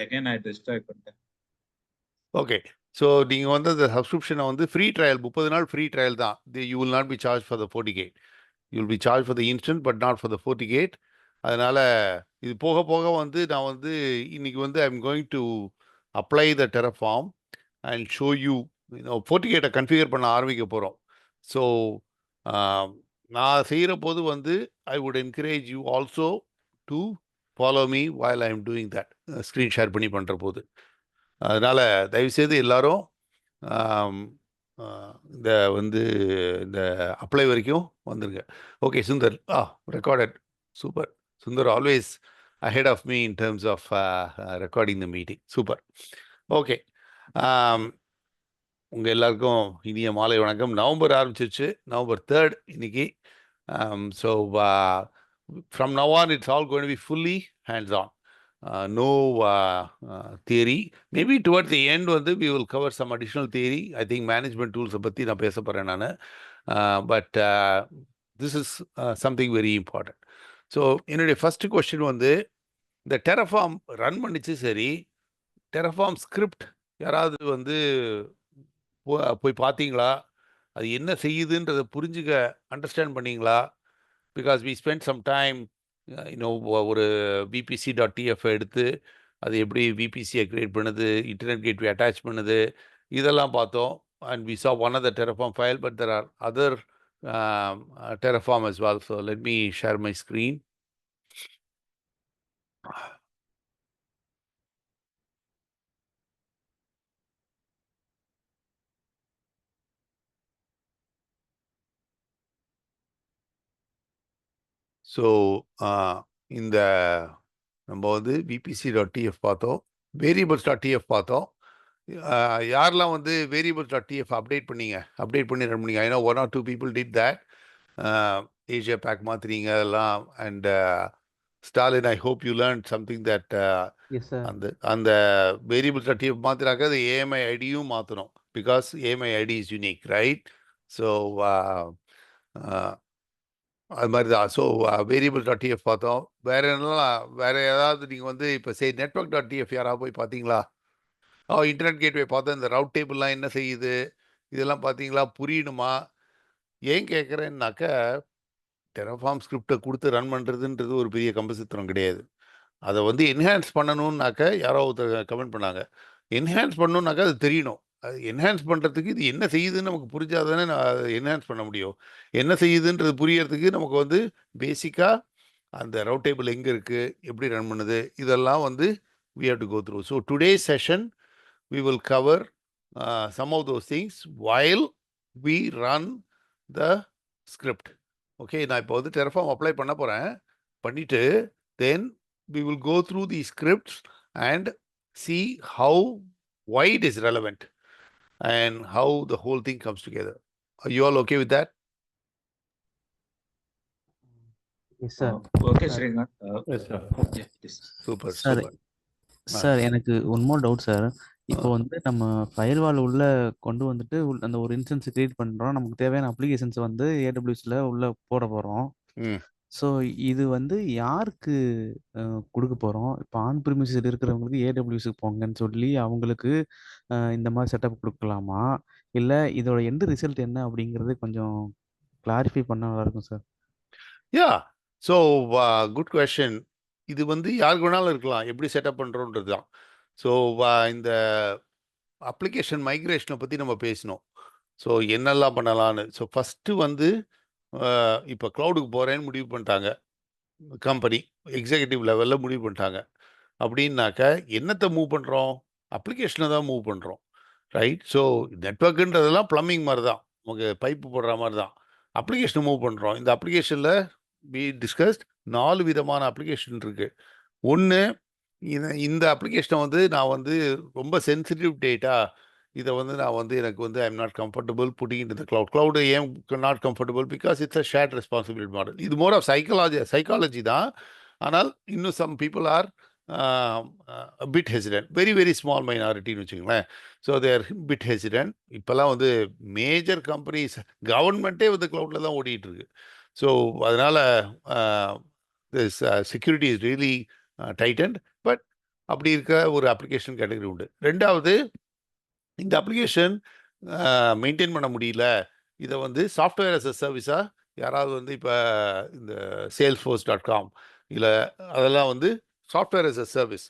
again I destroy content. Okay. So நீங்க வந்து the subscription வந்து free trial 30 நாள் free trial தான். You will not be charged for the FortiGate. You will be charged for the instant but not for the FortiGate. அதனால இது போக போக வந்து நான் வந்து இன்னைக்கு வந்து I'm going to apply the Terraform and show you FortiGate configure பண்ண ஆரம்பிக்க போறோம். ஸோ நான் செய்கிற போது வந்து I would encourage you also to follow me while I am doing that. Screen share பண்ணி பண்ணுற போது. அதனால் தயவுசெய்து எல்லாரும் இந்த வந்து இந்த அப்ளை வரைக்கும் வந்துருங்க. Okay Sundar, recorded, super. Sundar always ahead of me in terms of recording the meeting. Super. Okay, உங்கள் எல்லாருக்கும் இனிய மாலை வணக்கம். நவம்பர் ஆரம்பிச்சிருச்சு, November 3rd இன்னைக்கு. So from now on it's all going to be fully hands on. No theory. Maybe towards the end வந்து we will cover some additional theory. I think management tools பற்றி நான் பேச போகிறேன் நான். But this is something very important. So என்னுடைய first question வந்து இந்த டெரஃபார்ம் run பண்ணிச்சு, சரி, டெரஃபார்ம் ஸ்கிரிப்ட் யாராவது வந்து போய் பார்த்தீங்களா? அது என்ன செய்யுதுன்றதை புரிஞ்சுக்க அண்டர்ஸ்டாண்ட் பண்ணீங்களா? Because we spend some time ஒரு vpc.tf எடுத்து அது எப்படி விபிசியை கிரியேட் பண்ணுது, இன்டர்நெட் கேட்வே அட்டாச் பண்ணுது, இதெல்லாம் பார்த்தோம். And we saw one of the Terraform file, but there are other Terraform as well. So let me share my screen. So இந்த நம்ம வந்து vpc.tf பார்த்தோம், variables.tf பார்த்தோம். யாரெல்லாம் வந்து variables.tf அப்டேட் பண்ணி ரன் பண்ணீங்க? I know 1 or 2 people did that. Asia Pac மாத்துறீங்க அதெல்லாம். And Stalin, I hope you learned something that Yes, sir. அந்த variables.tf மாத்திராக்க அது AMI ஐடியும் மாற்றணும், because AMI ID is unique, right? So அது மாதிரி தான். ஸோ variables.tf பார்த்தோம். வேறு ஏதாவது நீங்கள் வந்து இப்போ network.tf யாராவது போய் பார்த்தீங்களா? இன்டர்நெட் கேட்வே பார்த்தோம். இந்த ரவுட் டேபிள்லாம் என்ன செய்யுது, இதெல்லாம் பார்த்தீங்களா? புரியணுமா? ஏன் கேட்குறேன்னாக்க, டெரஃபார்ம் ஸ்கிரிப்டை கொடுத்து ரன் பண்ணுறதுன்றது ஒரு பெரிய கம்பசித்திரம் கிடையாது. அதை வந்து என்ஹான்ஸ் பண்ணணுன்னாக்க யாரோ ஒருத்தர் கமெண்ட் பண்ணாங்க. என்ஹான்ஸ் பண்ணணுன்னாக்கா அது தெரியணும். அது என்ஹான்ஸ் பண்ணுறதுக்கு இது என்ன செய்யுதுன்னு நமக்கு புரிஞ்சாதானே நான் அதை என்ஹான்ஸ் பண்ண முடியும். என்ன செய்யுதுன்றது புரியறதுக்கு நமக்கு வந்து பேசிக்காக அந்த ரவுட் டேபிள் எங்கே இருக்குது, எப்படி ரன் பண்ணுது, இதெல்லாம் வந்து we have to go through. So today's session we will cover some of those things while we run the script. Okay, நான் இப்போ வந்து Terraform அப்ளை பண்ண போகிறேன். பண்ணிவிட்டு then we will go through the scripts and see why it is relevant and how the whole thing comes together. Are you all okay with that? Yes, sir. Okay, Srinath. Yes, sir. Yeah, please. Super, Sir, super. Sir எனக்கு one more doubt sir. இப்போ வந்து நம்ம firewall உள்ள கொண்டு வந்துட்டு அந்த ஒரு instance create பண்ணுறோம். நமக்கு தேவையான அப்ளிகேஷன்ஸ் வந்து ஏடபிள்யூஎஸ்ல உள்ள போட போகிறோம். ஸோ இது வந்து யாருக்கு கொடுக்க போகிறோம்? இப்போ ஆன் ப்ரிமிசஸ் இருக்கிறவங்களுக்கு ஏடபிள்யூஎஸ்க்கு போங்கன்னு சொல்லி அவங்களுக்கு இந்த மாதிரி செட்டப் கொடுக்கலாமா, இல்லை இதோட எந்த ரிசல்ட் என்ன அப்படிங்கிறது கொஞ்சம் கிளாரிஃபை பண்ண நல்லா இருக்கும் சார். யா, ஸோ குட் கொஷின். இது வந்து யாருக்கு வேணாலும் இருக்கலாம், எப்படி செட்டப் பண்ணுறோன்றது தான். ஸோ இந்த அப்ளிகேஷன் மைக்ரேஷனை பற்றி நம்ம பேசினோம். ஸோ என்னெல்லாம் பண்ணலான்னு. ஸோ ஃபஸ்ட்டு வந்து இப்போ க்ளவுடுக்கு போகிறேன்னு முடிவு பண்ணிட்டாங்க கம்பெனி, எக்ஸிக்யூட்டிவ் லெவலில் முடிவு பண்ணிட்டாங்க. அப்படின்னாக்க என்னத்தை மூவ் பண்ணுறோம்? அப்ளிகேஷனை தான் மூவ் பண்ணுறோம், ரைட்? ஸோ நெட்வொர்க்குன்றதெல்லாம் ப்ளம்பிங் மாதிரி தான், நமக்கு பைப்பு போடுற மாதிரி தான். அப்ளிகேஷனை மூவ் பண்ணுறோம். இந்த அப்ளிகேஷனில் we discussed 4 விதமான அப்ளிகேஷன் இருக்குது. ஒன்று, இந்த அப்ளிகேஷனை வந்து நான் வந்து ரொம்ப சென்சிட்டிவ் டேட்டா, இதை வந்து நான் வந்து எனக்கு வந்து I am not comfortable putting in the cloud ஏன் not comfortable? Because it's a shared responsibility model. இது மோர் ஆஃப் சைக்காலஜி தான். ஆனால் இன்னும் some people are bit hesitant, very very small மைனாரிட்டின்னு வச்சுக்கோங்களேன். So there bit hesitant. இப்போல்லாம் வந்து major companies, கவர்மெண்ட்டே வந்து க்ளவுடில் தான் ஓடிட்டு இருக்கு. ஸோ அதனால் this security is really tightened, but அப்படி இருக்க ஒரு அப்ளிகேஷன் கேட்டகரி உண்டு. ரெண்டாவது, இந்த அப்ளிகேஷன் மெயின்டைன் பண்ண முடியல, இதை வந்து சாஃப்ட்வேர் as a சர்வீஸாக யாராவது வந்து இப்போ இந்த salesforce.com இல்லை அதெல்லாம் வந்து சாஃப்ட்வேர் as a சர்வீஸ்,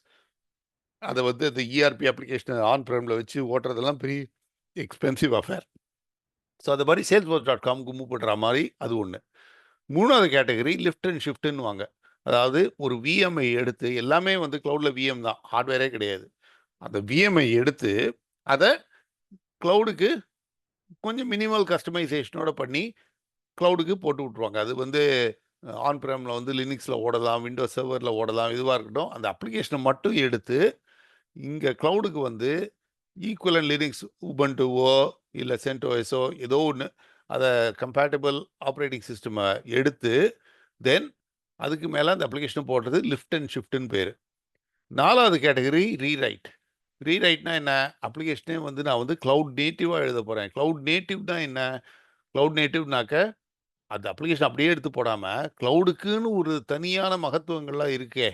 அதை வந்து இந்த இஆர்பி அப்ளிகேஷனை ஆன் ப்ரைமில் வச்சு ஓட்டுறதெல்லாம் பெரிய எக்ஸ்பென்சிவ் அஃபேர். ஸோ அந்த மாதிரி salesforce.comக்கு மூவ் பண்ணுற மாதிரி அது ஒன்று. மூணாவது கேட்டகரி லிஃப்ட் அண்ட் ஷிஃப்ட்னு வாங்க. அதாவது ஒரு விஎம்ஐ எடுத்து, எல்லாமே வந்து க்ளவுடில் விஎம் தான், ஹார்ட்வேரே கிடையாது. அந்த விஎம்ஐ எடுத்து அதை க்ளவுடுக்கு கொஞ்சம் மினிமல் கஸ்டமைசேஷனோட பண்ணி க்ளவுடுக்கு போட்டு விட்ருவாங்க. அது வந்து ஆன் ப்ரைமில் வந்து லினிக்ஸில் ஓடலாம், விண்டோஸ் சர்வரில் ஓடலாம், இதுவாக இருக்கட்டும். அந்த அப்ளிகேஷனை மட்டும் எடுத்து இங்கே க்ளவுடுக்கு வந்து ஈக்குவலன் லினிக்ஸ் உபுண்டுவோ இல்லை சென்டோஎஸோ ஏதோ ஒன்று அதை கம்பேட்டபிள் ஆப்ரேட்டிங் சிஸ்டமை எடுத்து தென் அதுக்கு மேலே அந்த அப்ளிகேஷனை போடுறது லிஃப்ட் அண்ட் ஷிஃப்ட்னு பேர். நாலாவது கேட்டகரி ரீரைட். ரீரைட்னா என்ன? அப்ளிகேஷனே வந்து நான் வந்து க்ளவுட் நேட்டிவாக எழுத போகிறேன். க்ளவுட் நேட்டிவ்னா என்ன? க்ளவுட் நேட்டிவ்னாக்க அந்த அப்ளிகேஷன் அப்படியே எடுத்து போடாமல் க்ளவுடுக்குன்னு ஒரு தனியான மகத்துவங்கள்லாம் இருக்கே.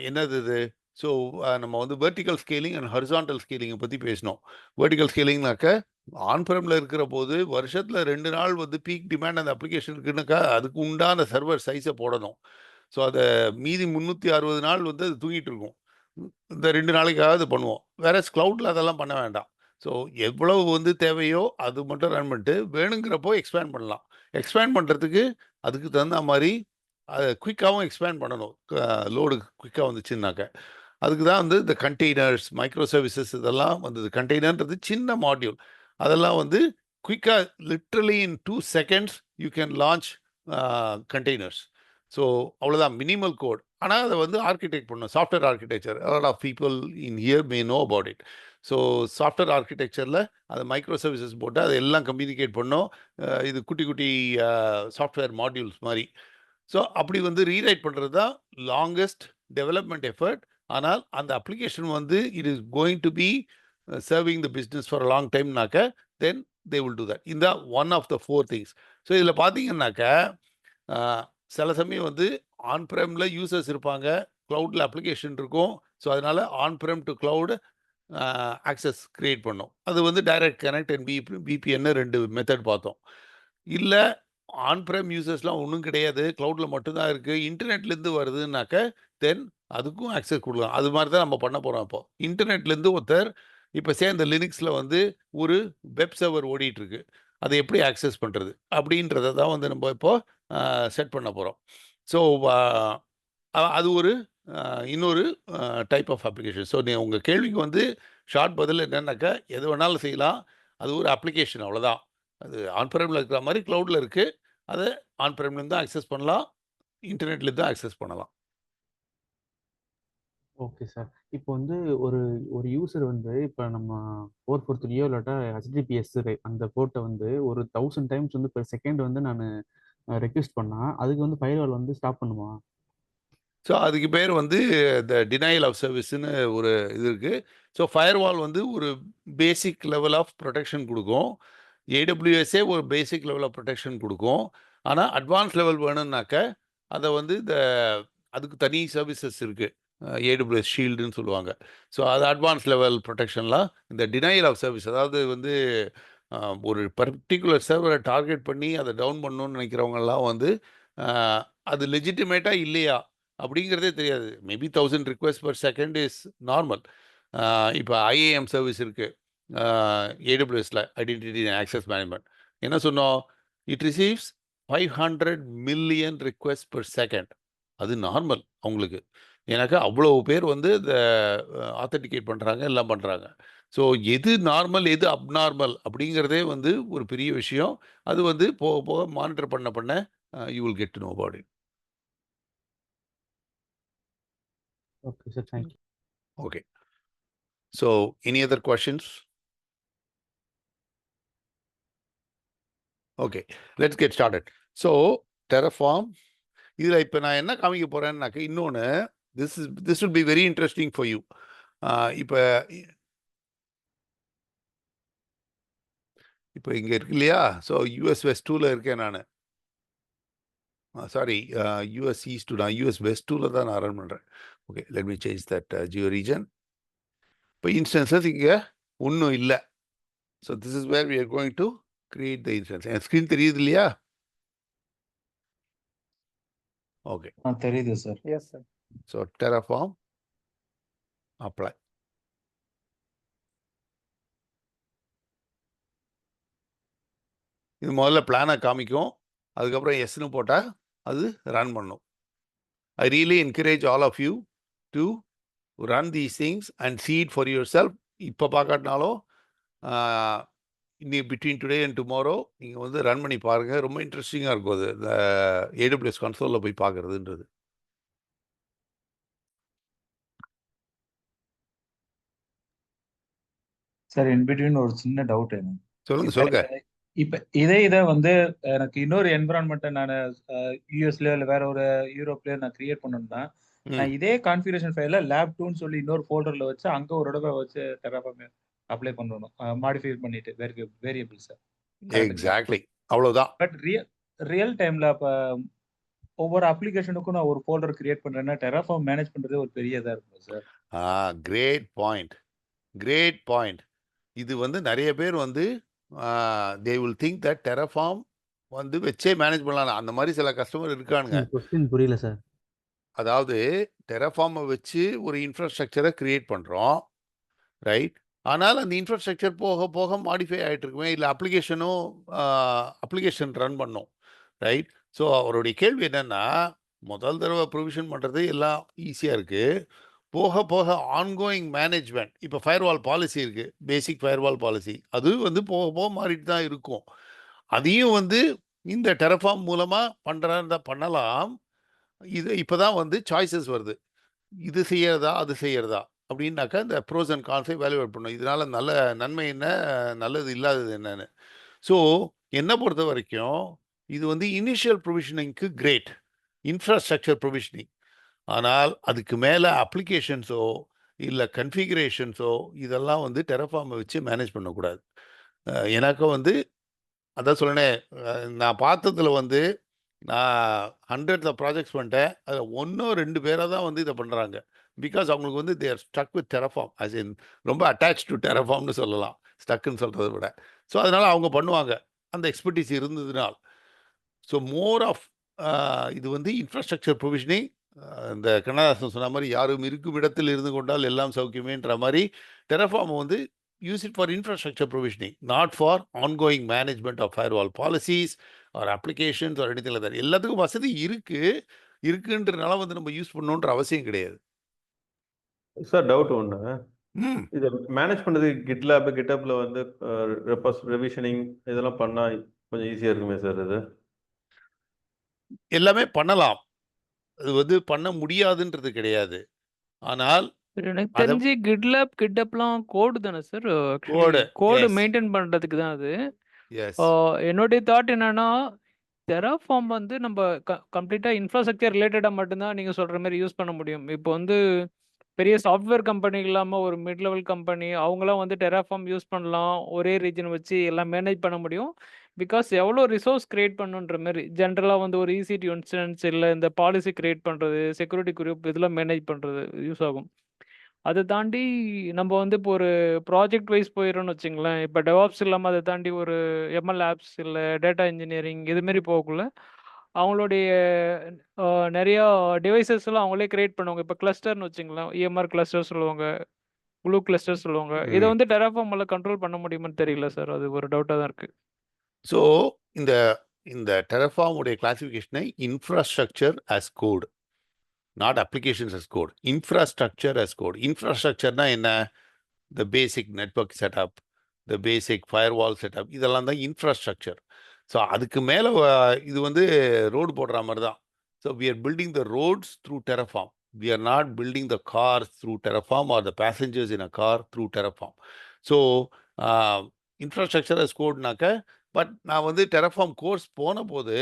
என்னது இது? ஸோ நம்ம வந்து வெர்டிக்கல் ஸ்கேலிங் அண்ட் ஹரிசான்டல் ஸ்கேலிங்கை பற்றி பேசினோம். வெர்டிக்கல் ஸ்கேலிங்னாக்க ஆன் ப்ரைமில் இருக்கிற போது வருஷத்தில் 2 நாள் வந்து பீக் டிமாண்ட் அந்த அப்ளிகேஷன் இருக்குன்னாக்கா அதுக்கு உண்டான சர்வர் சைஸை போடணும். ஸோ அதை மீதி 360 நாள் வந்து அது தூங்கிட்டு இருக்கும். இந்த 2 நாளைக்காக அது பண்ணுவோம். வேற க்ளவுடில் அதெல்லாம் பண்ண வேண்டாம். ஸோ எவ்வளவு வந்து தேவையோ அது மட்டும் ரன் பண்ணிட்டு வேணுங்கிறப்போ எக்ஸ்பேண்ட் பண்ணலாம். எக்ஸ்பேண்ட் பண்ணுறதுக்கு அதுக்கு தகுந்த மாதிரி அதை குயிக்காகவும் எக்ஸ்பேண்ட் பண்ணணும். லோடு குயிக்காக வந்துச்சுன்னாக்க அதுக்கு தான் வந்து இந்த கண்டெய்னர்ஸ், மைக்ரோ சர்வீசஸ் இதெல்லாம் வந்தது. கண்டெய்னர்ன்றது சின்ன மாடியூல். அதெல்லாம் வந்து குயிக்காக literally in 2 seconds you can launch containers. So அவ்வளோதான், மினிமல் கோட். ஆனால் அதை வந்து ஆர்கிடெக்ட் பண்ணணும், software architecture. Lot of people in here may know about it. So software ஆர்கிடெக்சரில் அதை மைக்ரோ சர்வீசஸ் போட்டு அதை எல்லாம் கம்யூனிகேட் பண்ணோம். இது குட்டி குட்டி சாஃப்ட்வேர் மாடியூல்ஸ் மாதிரி. ஸோ அப்படி வந்து ரீரைட் பண்ணுறது தான் லாங்கஸ்ட் டெவலப்மெண்ட் எஃபர்ட். ஆனால் அந்த அப்ளிகேஷன் வந்து it is going to be serving the business for a long டைம்னாக்க then they will do that. இந்த one of the 4 things. So இதில் பார்த்தீங்கன்னாக்க சில சமயம் வந்து ஆன் ப்ரைமில் யூசர்ஸ் இருப்பாங்க, க்ளவுடில் அப்ளிகேஷன் இருக்கும். ஸோ அதனால் on prem to cloud access create பண்ணோம். அது வந்து டைரக்ட் கனெக்ட் அண்ட் விபிஎன்னு 2 மெத்தட் பார்த்தோம். இல்லை ஆன் ப்ரைம் யூசர்ஸ்லாம் ஒன்றும் கிடையாது, க்ளவுடில் மட்டும்தான் இருக்குது, இன்டர்நெட்லேருந்து வருதுன்னாக்க தென் அதுக்கும் ஆக்சஸ் கொடுக்கலாம். அது மாதிரி தான் நம்ம பண்ண போகிறோம். இப்போ இன்டர்நெட்லேருந்து ஒருத்தர் இப்போ சேர்ந்த லினிக்ஸில் வந்து ஒரு வெப் சர்வர் ஓடிட்டுருக்கு, அதை எப்படி ஆக்சஸ் பண்ணுறது அப்படின்றத தான் வந்து நம்ம இப்போ செட் பண்ண போகிறோம். ஸோ அது ஒரு இன்னொரு டைப் ஆஃப் அப்ளிகேஷன். ஸோ உங்கள் கேள்விக்கு வந்து ஷார்ட் பதில் என்னன்னாக்கா எது வேணாலும் செய்யலாம், அது ஒரு அப்ளிகேஷன், அவ்வளோதான். அது ஆன் ப்ரைமில் இருக்கிற மாதிரி க்ளவுடில் இருக்குது, அதை ஆன் ப்ரைம்லேருந்து தான் ஆக்சஸ் பண்ணலாம், இன்டர்நெட்லேருந்து தான் ஆக்சஸ் பண்ணலாம். Okay sir. இப்போ வந்து ஒரு ஒரு யூசர் வந்து இப்போ நம்ம 443 இல்லாட்டா HTTPS அந்த போர்ட்டை வந்து ஒரு 1000 டைம்ஸ் வந்து பெர் செகண்ட் வந்து நான் ரெக்வெஸ்ட் பண்ணா அதுக்கு வந்து ஃபயர்வால் வந்து ஸ்டாப் பண்ணுமா? ஸோ அதுக்கு பேர் வந்து இந்த டினையல் ஆஃப் சர்வீஸ்ன்னு ஒரு இது இருக்குது. ஸோ ஃபயர்வால் வந்து ஒரு பேசிக் லெவல் ஆஃப் ப்ரொடெக்ஷன் கொடுக்கும். ஏடபிள்யூஎஸ்ஏ ஒரு பேசிக் லெவல் ஆஃப் ப்ரொடெக்ஷன் கொடுக்கும். ஆனால் அட்வான்ஸ் லெவல் வேணும்னாக்க அதை வந்து அதுக்கு தனி சர்வீசஸ் இருக்குது, ஏடபிள்யூஎஸ் ஷீல்டுன்னு சொல்லுவாங்க. ஸோ அது அட்வான்ஸ் லெவல் ப்ரொடெக்ஷன்லாம் இந்த டினையல் ஆஃப் சர்வீஸ், அதாவது வந்து ஒரு பர்டிகுலர் சர்வரை டார்கெட் பண்ணி அதை டவுன் பண்ணணும்னு நினைக்கிறவங்கெல்லாம் வந்து அது லெஜிட்டிமேட்டாக இல்லையா அப்படிங்கிறதே தெரியாது. Maybe 1000 request per second is normal. இப்போ ஐஏஎம் சர்வீஸ் இருக்குது ஏடபிள்யூஎஸ்ல, ஐடென்டிட்டி அண்ட் ஆக்சஸ் மேனேஜ்மெண்ட். என்ன சொன்னோம்? It receives 500 million request per second. அது நார்மல் அவங்களுக்கு. எனக்கு அவ்வளோ பேர் வந்து இந்த ஆத்தென்டிகேட் பண்ணுறாங்க, எல்லாம் பண்ணுறாங்க. ஸோ எது நார்மல் எது அப்நார்மல் அப்படிங்கிறதே வந்து ஒரு பெரிய விஷயம். அது வந்து போக போக மானிட்டர் பண்ண you will get to know about it. Okay sir, thank you. Okay. So, any other questions? Okay, let's get started. So, Terraform, இதில் இப்போ நான் என்ன காமிக்க போகிறேன்னாக்க இன்னொன்று, this will be very interesting for you. இப்போ இங்கே இருக்கு இல்லையா? ஸோ யூஎஸ் வெஸ்ட் 2ல இருக்கேன் நான். சாரி, யூஎஸ் ஈஸ்ட் 2, நான் யூஎஸ் வெஸ்ட் 2ல தான் நான் ரன் பண்ணுறேன். Okay, let me change that geo region. இப்போ இன்ஸ்டன்சஸ் இங்கே ஒன்றும் இல்லை. So this is where we are going to create the instance. என் ஸ்க்ரீன் தெரியுது இல்லையா? ஓகே, தெரியுது sir. Yes sir. So Terraform apply. இது முதல்ல பிளானை காமிக்கும், அதுக்கப்புறம் எஸ்ன்னு போட்டால் அது ரன் பண்ணும். I really encourage all of you to run these things and see it for yourself. இப்போ பார்க்காட்டினாலும் இன்னி பிட்வீன் டுடே அண்ட் டுமாரோ நீங்கள் வந்து ரன் பண்ணி பாருங்கள். ரொம்ப இன்ட்ரெஸ்டிங்காக இருக்கும் அது, இந்த AWS கன்சோலில் போய் பார்க்குறதுன்றது. சார் இன் பிட்வீன் ஒரு சின்ன டவுட் எனக்கு. சொல்லுங்க. இப்ப இதை வந்து எனக்கு இன்னொரு என்விரான்மெண்ட்டை நான் யூஎஸ்ல இல்ல வேற ஒரு யூரோப்லயோ நான் கிரியேட் பண்ணணும்னா நான் இதே கான்ஃபிகரேஷன் ஃபைல lab2ன்னு சொல்லி இன்னொரு ஃபோல்டர்ல வச்சு அங்க ஒரு தடவை வச்சு Terraform அப்ளை பண்ணணும், மாடிஃபை பண்ணிட்டு வேரியபிள்ஸ். எக்ஸாக்ட்லி, அவ்வளோதான். பட் ரியல் டைம்ல அப்ப ஒவ்வொரு அப்ளிகேஷனுக்கும் நான் ஒரு ஃபோல்டர் கிரியேட் பண்றேன்னா Terraform மேனேஜ் பண்றதே ஒரு பெரிய இதா இருக்கும் சார். Great point. இது வந்து நிறைய பேர் வந்து they will think that Terraform வந்து வச்சே மேனேஜ் பண்ணலாம். அந்த மாதிரி சில கஸ்டமர் இருக்கானுங்க. கொஸ்டின் புரியல சார். அதாவது Terraform வச்சு ஒரு இன்ஃப்ராஸ்ட்ரக்சரை கிரியேட் பண்ணுறோம், ரைட்? ஆனால் அந்த இன்ஃப்ராஸ்ட்ரக்சர் போக போக மாடிஃபை ஆகிட்டு இருக்குமே, இல்லை அப்ளிகேஷன் ரன் பண்ணும், ரைட்? ஸோ அவருடைய கேள்வி என்னென்னா, முதல் தடவை ப்ரொவிஷன் பண்ணுறது எல்லாம் ஈஸியாக இருக்குது, போக போக ஆன்கோயிங் மேனேஜ்மெண்ட். இப்போ ஃபயர்வால் பாலிசி இருக்குது, பேசிக் ஃபயர்வால் பாலிசி, அது வந்து போக போக மாறிட்டு தான் இருக்கும். அதையும் வந்து இந்த Terraform மூலமாக பண்ணலாம். இது இப்போ தான் வந்து சாய்ஸஸ் வருது, இது செய்யறதா அது செய்யறதா அப்படின்னாக்கா இந்த ப்ரோஸ் அண்ட் கான்ஸை வேல்யூவேட் பண்ணும். இதனால நல்ல நன்மை என்ன, நல்லது இல்லாதது என்னன்னு. ஸோ என்னை பொறுத்த வரைக்கும் இது வந்து இனிஷியல் ப்ரொவிஷனிங்க்கு கிரேட், இன்ஃப்ராஸ்ட்ரக்சர் ப்ரொவிஷனிங். ஆனால் அதுக்கு மேலே அப்ளிகேஷன்ஸோ இல்லை கன்ஃபிகரேஷன்ஸோ இதெல்லாம் வந்து Terraform வச்சு மேனேஜ் பண்ணக்கூடாது. எனக்கு வந்து அதான் சொன்னேன், நான் பார்த்ததுல வந்து நான் 100 ப்ராஜெக்ட்ஸ் பண்ணிட்டேன், அதில் 1-2 பேராக தான் வந்து இதை பண்ணுறாங்க. பிகாஸ் அவங்களுக்கு வந்து there stuck with Terraform, as in ரொம்ப அட்டாச் டு Terraformனு சொல்லலாம், ஸ்டக்குன்னு சொல்கிறத விட. ஸோ அதனால் அவங்க பண்ணுவாங்க, அந்த எக்ஸ்பர்டீஸ் இருந்ததுனால். ஸோ மோர் ஆஃப் இது வந்து இன்ஃப்ராஸ்ட்ரக்சர் ப்ரொவிஷனிங். இந்த கண்ணதாசன் சொன்ன மாதிரி யாரும் இருக்கும் இடத்தில் இருந்து கொண்டால் எல்லாம் சௌக்கியமேன்ற மாதிரி Terraform வந்து use it for infrastructure provisioning, not for ongoing management of firewall policies or applications or anything like that. எல்லாத்துக்கும் வசதி இருக்குன்றனால வந்து நம்ம யூஸ் பண்ணணுன்ற அவசியம் கிடையாது. சார் டவுட் ஒன்று, இதை மேனேஜ் பண்ணுறது கிட்ஹப்ல வந்து ரிவிஷனிங் இதெல்லாம் பண்ணா கொஞ்சம் ஈஸியாக இருக்குமே சார்? இது எல்லாமே பண்ணலாம், அது வந்து பண்ண முடியாதுன்றது கிடையாது. ஆனால் எனக்கு தெரிஞ்சு கிட்ஹப்லாம் கோடு தானே சார்? கோடு மெயின்டைன் பண்றதுக்கு தான் அது. என்னுடைய தாட் என்னன்னா, Terraform வந்து நம்ம கம்ப்ளீட்டா இன்ஃப்ராஸ்ட்ரக்சர் ரிலேட்டடா மட்டும்தான் நீங்க சொல்ற மாதிரி யூஸ் பண்ண முடியும். இப்போ வந்து பெரிய சாஃப்ட்வேர் கம்பெனி இல்லாம ஒரு மிட் லெவல் கம்பெனி அவங்களாம் வந்து Terraform யூஸ் பண்ணலாம், ஒரே ரீஜன் வச்சு எல்லாம் மேனேஜ் பண்ண முடியும். பிகாஸ் எவ்வளோ ரிசோர்ஸ் கிரியேட் பண்ணுன்ற மாதிரி ஜென்ரலாக வந்து ஒரு EC2 இன்ஸ்டன்ஸ் இல்லை இந்த பாலிசி கிரியேட் பண்ணுறது, செக்யூரிட்டி குரூப் இதெல்லாம் மேனேஜ் பண்ணுறது யூஸ் ஆகும். அதை தாண்டி நம்ம வந்து இப்போ ஒரு ப்ராஜெக்ட் வைஸ் போயிடறோம்னு வச்சுங்களேன், இப்போ டெவாப்ஸ் இல்லாமல் அதை தாண்டி ஒரு ML ஆப்ஸ் இல்லை டேட்டா இன்ஜினியரிங் இதுமாரி போகக்குள்ள அவங்களுடைய நிறையா டிவைசஸ் எல்லாம் அவங்களே கிரியேட் பண்ணுவாங்க. இப்போ கிளஸ்டர்னு வச்சுங்களேன், EMR கிளஸ்டர் சொல்லுவாங்க, ப்ளூ கிளஸ்டர் சொல்லுவாங்க. இதை வந்து Terraform கண்ட்ரோல் பண்ண முடியுமான்னு தெரியல சார், அது ஒரு டவுட்டாக தான் இருக்குது. ஸோ இந்த Terraform உடைய கிளாசிஃபிகேஷனை infrastructure as code, not applications as code, infrastructure as code. Infrastructure-na என்ன? The basic network setup, the basic firewall setup, இதெல்லாம் தான் infrastructure. ஸோ அதுக்கு மேலே இது வந்து ரோடு போடுற மாதிரி தான். So we are building the roads through Terraform. We are not building the cars through Terraform or the passengers in a car through Terraform. So infrastructure as codeனாக்க, பட் நான் வந்து Terraform கோர்ஸ் போன போது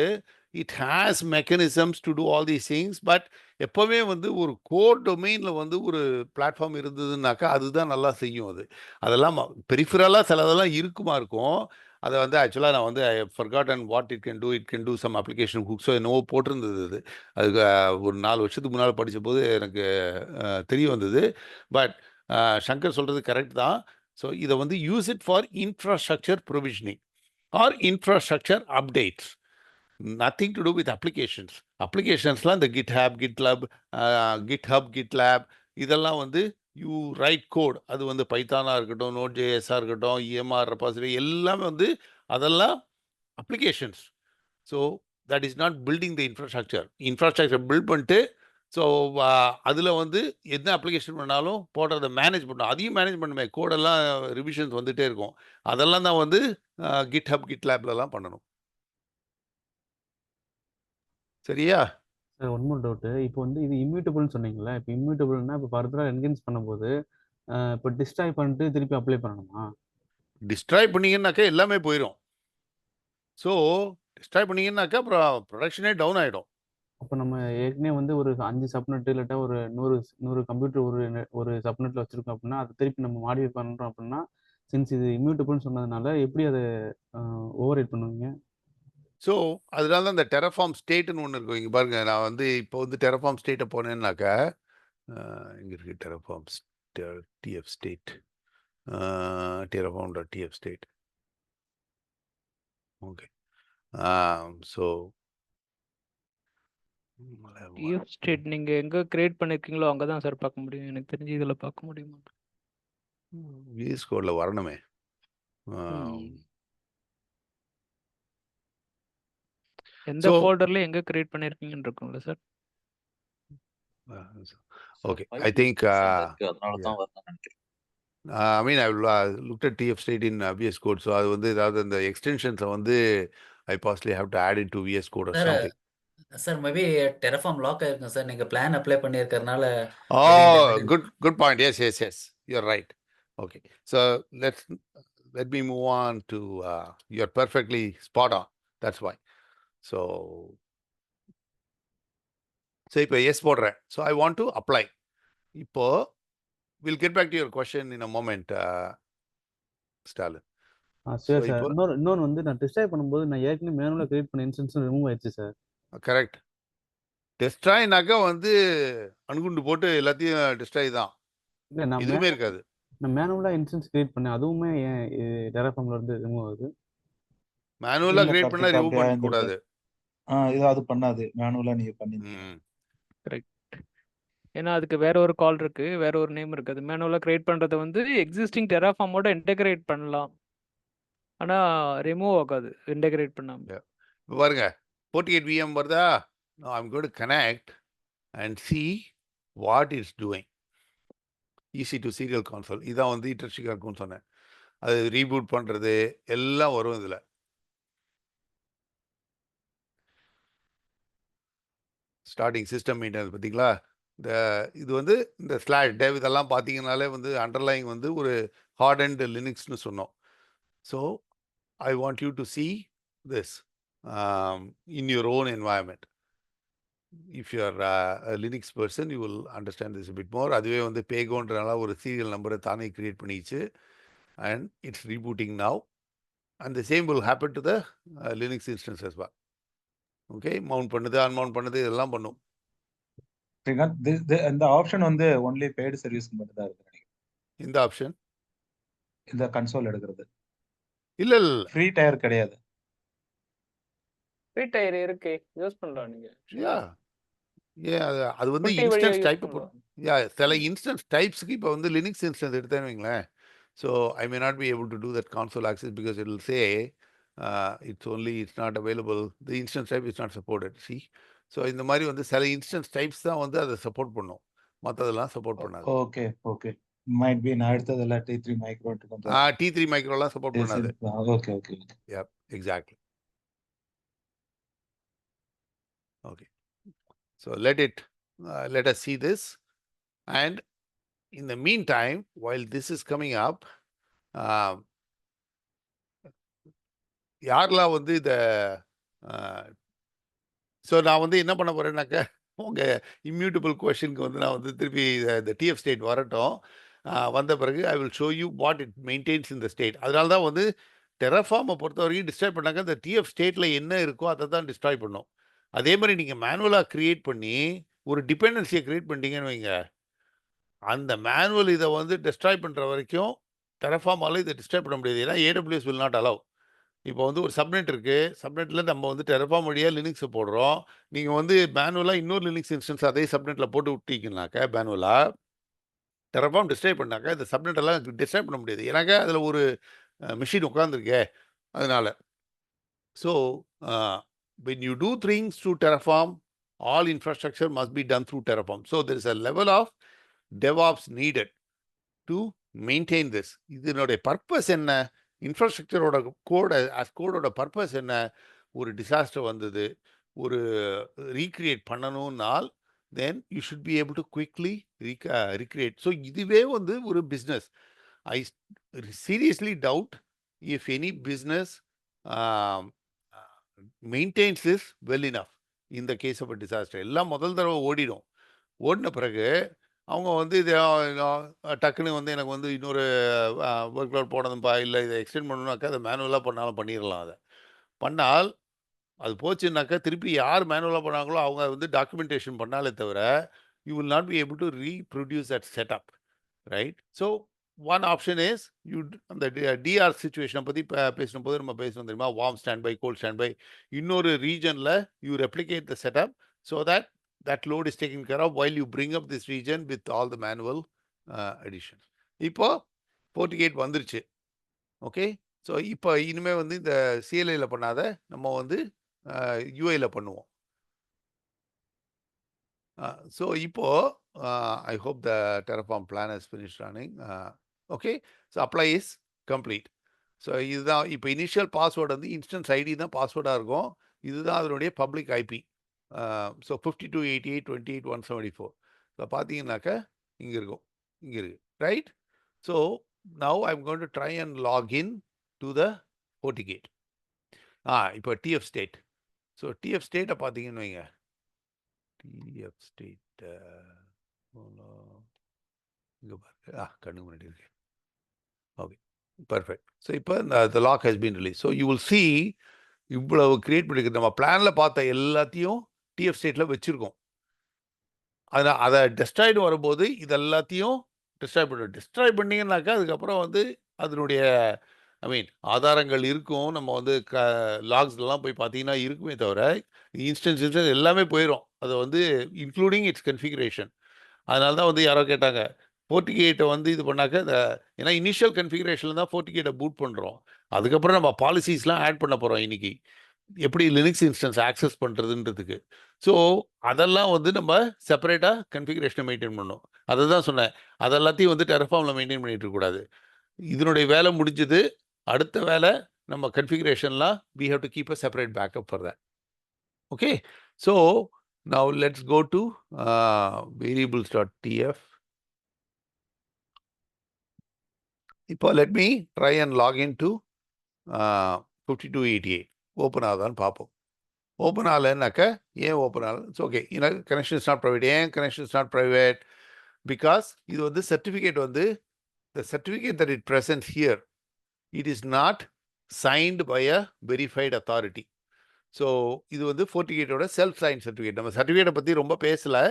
it has mechanisms to do all these things. But எப்போவுமே வந்து ஒரு core டொமைனில் வந்து ஒரு பிளாட்ஃபார்ம் இருந்ததுன்னாக்கா அதுதான் நல்லா செய்யும். அதெல்லாம் பெரிஃபரலாக சிலதெல்லாம் இருக்கும். அதை வந்து ஆக்சுவலாக நான் வந்து I forgotten what it can do some application ஹுக்ஸோ என்னவோ போட்டிருந்தது. அதுக்கு ஒரு 4 வருஷத்துக்கு முன்னால் படித்த போது எனக்கு தெரிய வந்தது. பட் சங்கர் சொல்கிறது கரெக்ட் தான். ஸோ இதை வந்து use it for infrastructure provisioning or infrastructure updates. Nothing to do with applications. Applicationsலாம் இந்த GitHub, GitHub, GitLab இதெல்லாம் வந்து யூ ரைட் கோட். அது வந்து பைத்தானாக இருக்கட்டும், Node.js-ஆ இருக்கட்டும், EMR ரெபாசிட்டரி எல்லாமே வந்து அதெல்லாம் applications. So that is not building the infrastructure build பண்ணிட்டு ஸோ அதில் வந்து என்ன அப்ளிகேஷன் பண்ணாலும் போடுறதை மேனேஜ் பண்ணணும். அதையும் மேனேஜ் பண்ணுமே, கோடெல்லாம் ரிவிஷன்ஸ் வந்துகிட்டே இருக்கும். அதெல்லாம் தான் வந்து GitHub, GitLabலலாம் பண்ணணும். சரியா? Sir one more doubt. இப்போ வந்து இது இம்யூட்டபிள்னு சொன்னீங்களா? இப்போ இம்யூட்டபிள்னா இப்போ ஃபர்தராக என்ஹான்ஸ் பண்ணும்போது இப்போ டிஸ்ட்ராய் பண்ணிட்டு திருப்பி அப்ளை பண்ணணுமா? டிஸ்ட்ராய் பண்ணீங்கன்னாக்கா எல்லாமே போயிடும். ஸோ டிஸ்ட்ராய் பண்ணீங்கன்னாக்கா அப்புறம் ப்ரொடக்ஷனே டவுன் ஆகிடும். அப்போ நம்ம ஏற்கனவே வந்து ஒரு 5 சப்நெட் இல்லாட்டா ஒரு 100 கம்ப்யூட்டர் ஒரு சப்நெட்டில் வச்சுருக்கோம் அப்படின்னா அதை திருப்பி நம்ம மாடிஃபை பண்ணுறோம் அப்படின்னா, சின்ஸ் இது இம்யூட்டபிள்னு சொன்னதுனால எப்படி அதை ஓவர் ரைட் பண்ணுவீங்க? ஸோ அதனால தான் இந்த டெரஃபார்ம் ஸ்டேட்னு ஒன்று இருக்கும். இங்கே பாருங்க, நான் வந்து இப்போ வந்து டெரஃபார்ம் ஸ்டேட்டை போனேன்னாக்கா இங்கே இருக்கு Terraform TF state, terraform.tf state. Okay. So TF state நீங்க எங்க கிரியேட் பண்ணிருக்கீங்களோ அங்க தான் சார் பார்க்க முடியும். எனக்கு தெரிஞ்சு இதுல பார்க்க முடியுமா? VS கோட்ல வரணுமே. எந்த ஃபோல்டர்ல எங்க கிரியேட் பண்ணிருக்கீங்கன்னு இருக்கும்ல சார்? ஓகே, ஐ திங்க் அதனால தான் வரணும்னு நினைக்கிறேன். I mean, I looked at TF state in VS Code. So அது வந்து ஏதாவது இந்த எக்ஸ்டென்ஷன்ஸை வந்து I possibly have to add it to VS Code or something. Sir maybe Terraform lock ஆயிருக்கும் சார். நீங்க பிளான் அப்ளை பண்ணியிருக்கறனால. Good point. Yes. You're right. Okay. So let me move on to you're perfectly spot on. That's why. So இப்போ S போடுறேன். So I want to apply. இப்போ we'll get back to your question in a moment, Stalin. சரி sir. இன்னொன்று வந்து நான் destroy பண்ணும்போது நான் ஏற்கனவே மேனுவலாக கிரியேட் பண்ண இன்ஸ்டன்ஸ் ரிமூவ் ஆயிடுச்சு சார். கரெக்ட். டெஸ்ட்ராய்னாக்கா வந்து அணுகுண்டு போட்டு எல்லாத்தையும் டெஸ்ட்ராய் தான். இல்லை, நான் எதுவுமே இருக்காது. நான் மேனுவலாக இன்ஸ்டன்ஸ் கிரியேட் பண்ணேன், அதுவுமே ஏன் டெராஃபார்ம்ல இருந்து ரிமூவ் ஆகுது? மேனுவலாக கிரியேட் பண்ணால் ரிமூவ் பண்ணக்கூடாது. இது அது பண்ணாது. மேனுவலாக நீங்கள் பண்ணீங்க. கரெக்ட். ஏன்னா அதுக்கு வேற ஒரு கால் இருக்கு, வேற ஒரு நேம் இருக்கு. அது மேனுவலாக கிரியேட் பண்றதை வந்து எக்ஸிஸ்டிங் டெராஃபார்மோட இன்டெகிரேட் பண்ணலாம், ஆனா ரிமூவ் ஆகாது இன்டெகிரேட் பண்ணாம. இப்போ பாருங்க, 48 VM வருதா? Now I'm going to connect and see what it's doing. EC2 serial console. இதான் வந்து இன்ட்ரெஸ்டிங்காக இருக்கும்னு சொன்னேன். அது ரீபூட் பண்ணுறது எல்லாம் வரும் இதில். ஸ்டார்டிங் சிஸ்டம் மெயின்டெனன்ஸ் பார்த்தீங்களா? இது வந்து இந்த ஸ்லாஷ் டெவ் இதெல்லாம் பார்த்தீங்கன்னாலே வந்து அண்டர்லைங் வந்து ஒரு ஹார்ட் அண்ட் லினக்ஸ்னு சொன்னோம். So I want you to see this in your own environment. If you are a Linux person, you will understand this a bit more. அதுவே வந்து பேகோன்றனால ஒரு சீரியல் நம்பரை தானே கிரியேட் பண்ணிச்சு and it's rebooting now, and the same will happen to the Linux instance as well. Okay, mount பண்ணுது, அன்மவுண்ட் பண்ணுது, இதெல்லாம் பண்ணும். இந்த ஆப்ஷன் வந்து ஒன்லி பெய்டு சர்வீஸ்க்கு மட்டும் தான் இருக்கு நினைக்கிறேன். இந்த ஆப்ஷன் இந்த கன்சோல் எடுக்கிறது இல்ல ஃப்ரீ டயர் கிடையாது. ஃப்ரீ டயர் இருக்கு, யூஸ் பண்ணலாம் நீங்க. அது வந்து இன்ஸ்டன்ஸ் டைப் சில இன்ஸ்டன்ஸ் டைப்ஸ்க்கு இப்போ வந்து லினக்ஸ் இன்ஸ்டன்ஸ் எடுத்தேன்னு வைங்களேன். So I may not be able to do that console access because it will say it's not available, the instance type is not supported. See, so இந்த மாதிரி வந்து சில instance types தான் வந்து அதை சப்போர்ட் பண்ணும், மற்றதெல்லாம் சப்போர்ட் பண்ணாது. ஓகே might be நான் அடுத்ததுல T3 micro T3 மைக்ரோலாம் சப்போர்ட் பண்ணாது. Okay Yep, exactly. Okay, so let us see this, and in the meantime, while this is coming up, யாரெல்லாம் வந்து இந்த ஸோ நான் வந்து என்ன பண்ண போகிறேன்னாக்க உங்கள் இம்யூட்டபிள் கொஷனுக்கு வந்து நான் வந்து திருப்பி இந்த டிஎஃப் ஸ்டேட் வரட்டும். வந்த பிறகு I will show you what it maintenance இந்த ஸ்டேட். அதனால தான் வந்து டெரஃபார்மை பொறுத்த வரைக்கும் டிஸ்ட்ராய் பண்ணாக்க இந்த டிஎஃப் ஸ்டேட்டில் என்ன இருக்கோ அதை தான் டிஸ்ட்ராய் பண்ணும். அதே மாதிரி நீங்கள் மேனுவலாக க்ரியேட் பண்ணி ஒரு டிபெண்டன்சியை க்ரியேட் பண்ணிட்டீங்கன்னு வைங்க, அந்த மேனுவல் இதை வந்து டிஸ்ட்ராய் பண்ணுற வரைக்கும் டெரஃபார்மால இதை டிஸ்ட்ராய் பண்ண முடியாது. ஏன்னா AWS will not allow. இப்போ வந்து ஒரு சப்நெட் இருக்குது, சப்நெட்டில் நம்ம வந்து டெரஃபார்ம் வழியாக லினக்ஸை போடுறோம். நீங்கள் வந்து மேனுவலாக இன்னொரு லினக்ஸ் இன்ஸ்டன்ஸ் அதே சப்நெட்டில் போட்டு விட்டீங்கன்னாக்க மேனுவலாக டெரஃபார்ம் டிஸ்ட்ராய் பண்ணாக்க இந்த சப்நெட் எல்லாம் டிஸ்ட்ராய் பண்ண முடியாது. ஏன்னாக்கா அதில் ஒரு மிஷின் உட்காந்துருக்கே அதனால. So when you do things through Terraform, all infrastructure must be done through Terraform. So there is a level of DevOps needed to maintain this. இதனுடைய பர்பஸ் என்ன? இன்ஃப்ராஸ்ட்ரக்சரோட கோடோட பர்பஸ் என்ன? ஒரு டிசாஸ்டர் வந்தது, ஒரு ரீக்ரியேட் பண்ணணும்னால் then you should be able to quickly recreate. So இதுவே வந்து ஒரு business. I seriously doubt if any business maintains this well enough in the case of a disaster. எல்லாம் முதல் தடவை ஓடிடும். ஓடின பிறகு அவங்க வந்து இதை டக்குன்னு வந்து எனக்கு வந்து இன்னொரு ஒர்க் லோட் போடணும்பா, இல்லை இதை எக்ஸ்டெண்ட் பண்ணணுன்னாக்கா அதை மேனுவலாக பண்ணாலும் பண்ணிடலாம். அதை பண்ணால் அது போச்சுன்னாக்கா திருப்பி யார் மேனுவலாக பண்ணாங்களோ அவங்க வந்து டாக்குமெண்டேஷன் பண்ணாலே தவிர you will not be able to reproduce that setup, right? So one option is you அந்த டிஆர் சிச்சுவேஷனை பற்றி பேசின போது நம்ம பேசணும் தெரியுமா, warm standby, cold standby. இன்னொரு ரீஜனில் you replicate the setup so that that load is taken care of while you bring up this region with all the manual additions. இப்போ FortiGate வந்துருச்சு. ஓகே, ஸோ இப்போ இனிமேல் வந்து இந்த CLIல பண்ணாத நம்ம வந்து UIல பண்ணுவோம். ஸோ இப்போ I hope the Terraform plan is finished running. Okay, so apply is complete. So இதுதான் இப்போ இனிஷியல் பாஸ்வேர்டு வந்து இன்ஸ்டன்ஸ் ஐடி தான் பாஸ்வேர்டாக இருக்கும். இதுதான் அதனுடைய பப்ளிக் ஐபி. ஸோ 5288.28.174. ஸோ பார்த்தீங்கன்னாக்கா இங்கே இருக்கும், இங்கே இருக்குது, right? So now I'm going to try and login to the FortiGate. இப்போ டிஎஃப் ஸ்டேட். ஸோ டிஎஃப் ஸ்டேட்டை பார்த்தீங்கன்னு வைங்க, டிஎஃப் ஸ்டேட் இங்கே பாருங்க, கண்ணு முன்னாடி இருக்கு. Okay, perfect. ஸோ இப்போ the lock has been released. So you will see இவ்வளவு கிரியேட் பண்ணிருக்கு. நம்ம பிளானில் பார்த்த எல்லாத்தையும் டிஎஃப் ஸ்டேட்டில் வச்சுருக்கோம். அதை டெஸ்ட்ராய்டு வரும்போது இது எல்லாத்தையும் டெஸ்ட்ராய் பண்ணுவோம். டெஸ்ட்ராய் பண்ணிங்கன்னாக்கா அதுக்கப்புறம் வந்து அதனுடைய ஆதாரங்கள் இருக்கும். நம்ம வந்து லாக்ஸ்லாம் போய் பார்த்தீங்கன்னா இருக்குமே தவிர இன்ஸ்டன்ஸ் எல்லாமே போயிடும். அதை வந்து இன்க்ளூடிங் இட்ஸ் கன்ஃபிகரேஷன். அதனால தான் வந்து யாரோ கேட்டாங்க FortiGate வந்து இது பண்ணாக்க ஏன்னா இனிஷியல் கன்ஃபிகரேஷனில் தான் FortiGate பூட் பண்ணுறோம். அதுக்கப்புறம் நம்ம பாலிசிஸ்லாம் ஆட் பண்ண போகிறோம் இன்னைக்கு, எப்படி லினக்ஸ் இன்ஸ்டன்ஸ் ஆக்சஸ் பண்ணுறதுன்றதுக்கு. ஸோ அதெல்லாம் வந்து நம்ம செப்பரேட்டாக கன்ஃபிகரேஷனை மெயின்டைன் பண்ணணும். அதை தான் சொன்னேன், அதெல்லாத்தையும் வந்து டெரஃபார்மில் மெயின்டைன் பண்ணிட்டு இருக்கக்கூடாது. இதனுடைய வேலை முடிஞ்சது, அடுத்த வேலை நம்ம கன்ஃபிகரேஷன்லாம் we have to keep a separate backup for that. Okay, so now let's go to variables.tf. இப்போ let me try and log into 5288. Open ஆகுதான்னு பார்ப்போம். ஓப்பன் ஆகலைன்னாக்க ஏன் ஓப்பன் ஆகல? It's okay, connection is not private. ஏன் connection is not private? Because இது வந்து certificate வந்து the certificate that it presents here, it is not signed by a verified authority. So இது வந்து FortiGateோட செல்ஃப் சைன் சர்டிஃபிகேட். நம்ம சர்டிஃபிகேட்டை பற்றி ரொம்ப பேசலை,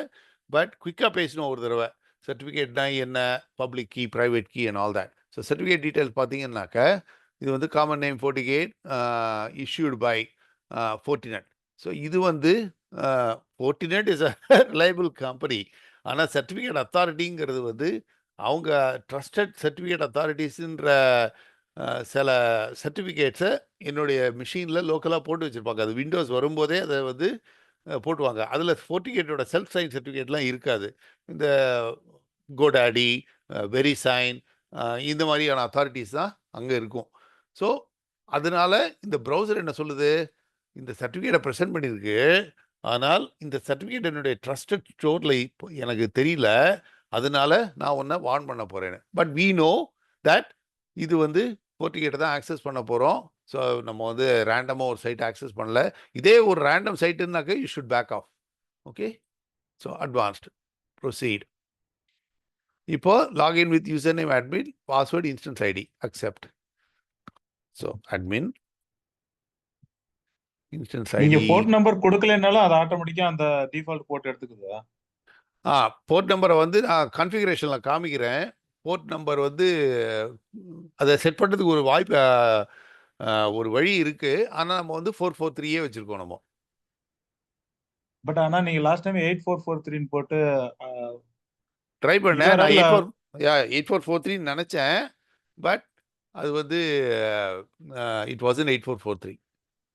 பட் குயிக்காக பேசணும் ஒரு தடவை. சர்டிஃபிகேட்னா என்ன, public key, private key and all that. So certificate details பார்த்தீங்கன்னாக்க இது வந்து common name FortiGate issued by Fortinet. So இது வந்து Fortinet is a reliable company. ஆனால் சர்டிஃபிகேட் அத்தாரிட்டிங்கிறது வந்து அவங்க ட்ரஸ்டட் சர்டிஃபிகேட் அத்தாரிட்டிஸ்ன்ற சில சர்டிஃபிகேட்ஸை என்னுடைய மிஷினில் லோக்கலாக போட்டு வச்சுருப்பாங்க. அது விண்டோஸ் வரும்போதே அதை வந்து போட்டுவாங்க. அதில் FortiGateோட செல்ஃப் சைன் சர்டிஃபிகேட்லாம் இருக்காது. இந்த கோடாடி, வெரிசைன், இந்த மாதிரியான அத்தாரிட்டிஸ் தான் அங்கே இருக்கும். ஸோ அதனால இந்த ப்ரௌசர் என்ன சொல்லுது, இந்த சர்டிஃபிகேட்டை ப்ரெசென்ட் பண்ணியிருக்கு, ஆனால் இந்த சர்டிஃபிகேட் என்னுடைய ட்ரஸ்டட் ஸ்டோரில் எனக்கு தெரியல, அதனால நான் ஒன்றை வார்ன் பண்ண போகிறேன்னு. பட் we know that இது வந்து FortiGate தான் ஆக்சஸ் பண்ண போகிறோம். ஸோ நம்ம வந்து ரேண்டமாக ஒரு சைட் ஆக்சஸ் பண்ணல. இதே ஒரு ரேண்டம் சைட்டுனாக்க you should back off. Okay, so advanced proceed. இப்போ login with user name admin, password instance ID, accept. So admin instance நீங்க ஐடி. போர்ட் நம்பர் கொடுக்கலனாலும் அது ஆட்டோமேட்டிக்கா அந்த டிஃபால்ட் போர்ட் எடுத்துக்குதா? போர்ட் நம்பரை வந்து நான் கான்ஃபிகரேஷனில் காமிக்கிறேன். போர்ட் நம்பர் வந்து அதை செட் பண்ணுறதுக்கு ஒரு வாய்ப்பு, ஒரு வழி இருக்கு. ஆனால் நம்ம வந்து 443 வச்சிருக்கோம் நம்ம. பட் ஆனா நீங்க லாஸ்ட் டைம் 8443 போட்டு ட்ரை பண்ணேன். நான் 8443 நினைச்சேன். பட் அது வந்து it Vasan 8443.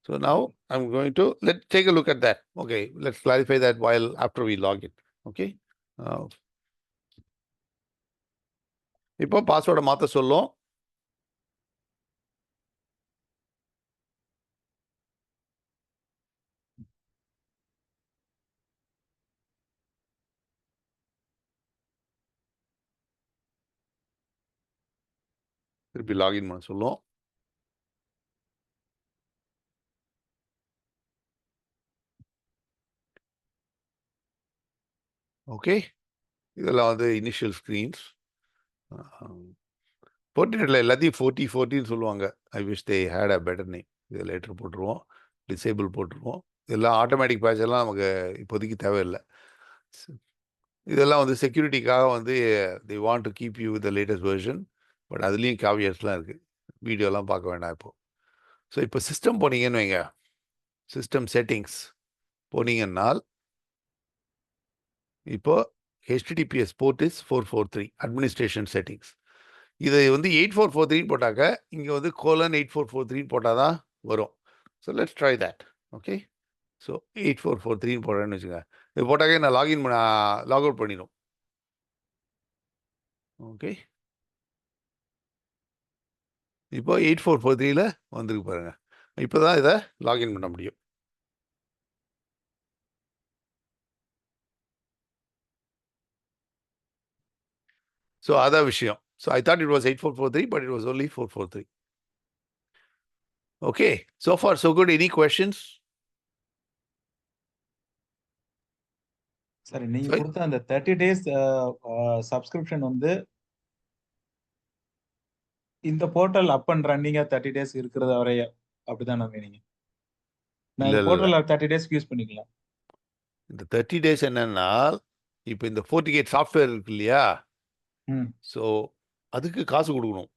So now I'm going to let take a look at that. Okay, let's clarify that while after we log in. Okay, இப்போ பாஸ்வேர்டை மாற்ற சொல்லும். திருப்பி லாகின் பண்ண சொல்லும். ஓகே, இதெல்லாம் வந்து இனிஷியல் ஸ்க்ரீன்ஸ். போர்ட்டினெட்டில் எல்லாத்தையும் 40 சொல்லுவாங்க. I wish they had a better name. இதை லேட்டர் போட்டுருவோம், டிசேபிள் போட்டுருவோம். இதெல்லாம் ஆட்டோமேட்டிக் பேட்ச் எல்லாம் நமக்கு இப்போதைக்கு தேவையில்லை. இதெல்லாம் வந்து செக்யூரிட்டிக்காக வந்து they want to keep you with the latest version. But அதுலேயும் கேவியர்ஸ்லாம் இருக்குது. வீடியோலாம் பார்க்க வேண்டாம் இப்போ. ஸோ இப்போ சிஸ்டம் போனீங்கன்னு வைங்க, சிஸ்டம் செட்டிங்ஸ் போனீங்கன்னால் இப்போ HTTPS port is 443 administration settings. இதை வந்து 8443 போட்டாக்க இங்கே வந்து :8443 போட்டால் தான் வரும். So let's try that. Okay, so 8443 போடுறேன்னு வச்சுங்க. இது போட்டாக்க நான் லாகின் பண்ண லாக் அவுட் பண்ணிடும். ஓகே, இப்போ 8443ல வந்துருக்கு பாருங்க. இப்போ தான் இதை லாகின் பண்ண முடியும். ஸோ அதான் விஷயம். So I thought it was 8443, but it was only 443. Okay, so far so good. Any questions? சரி, நீங்க கொடுத்த அந்த 30 days சப்ஸ்கிரிப்ஷன் வந்து இந்த போர்ட்டல் அப் அண்ட் ரன்னிங்கா 30 days இருக்கிறது வரைய அப்படிதான் மீனிங்? நான் இந்த போர்ட்டல் 30 days யூஸ் பண்ணிக்கலாம். இந்த 30 days என்னன்னா, இப்போ இந்த FortiGate சாஃப்ட்வேர் இருக்கு இல்லையா, ஸோ அதுக்கு காசு கொடுக்கணும்.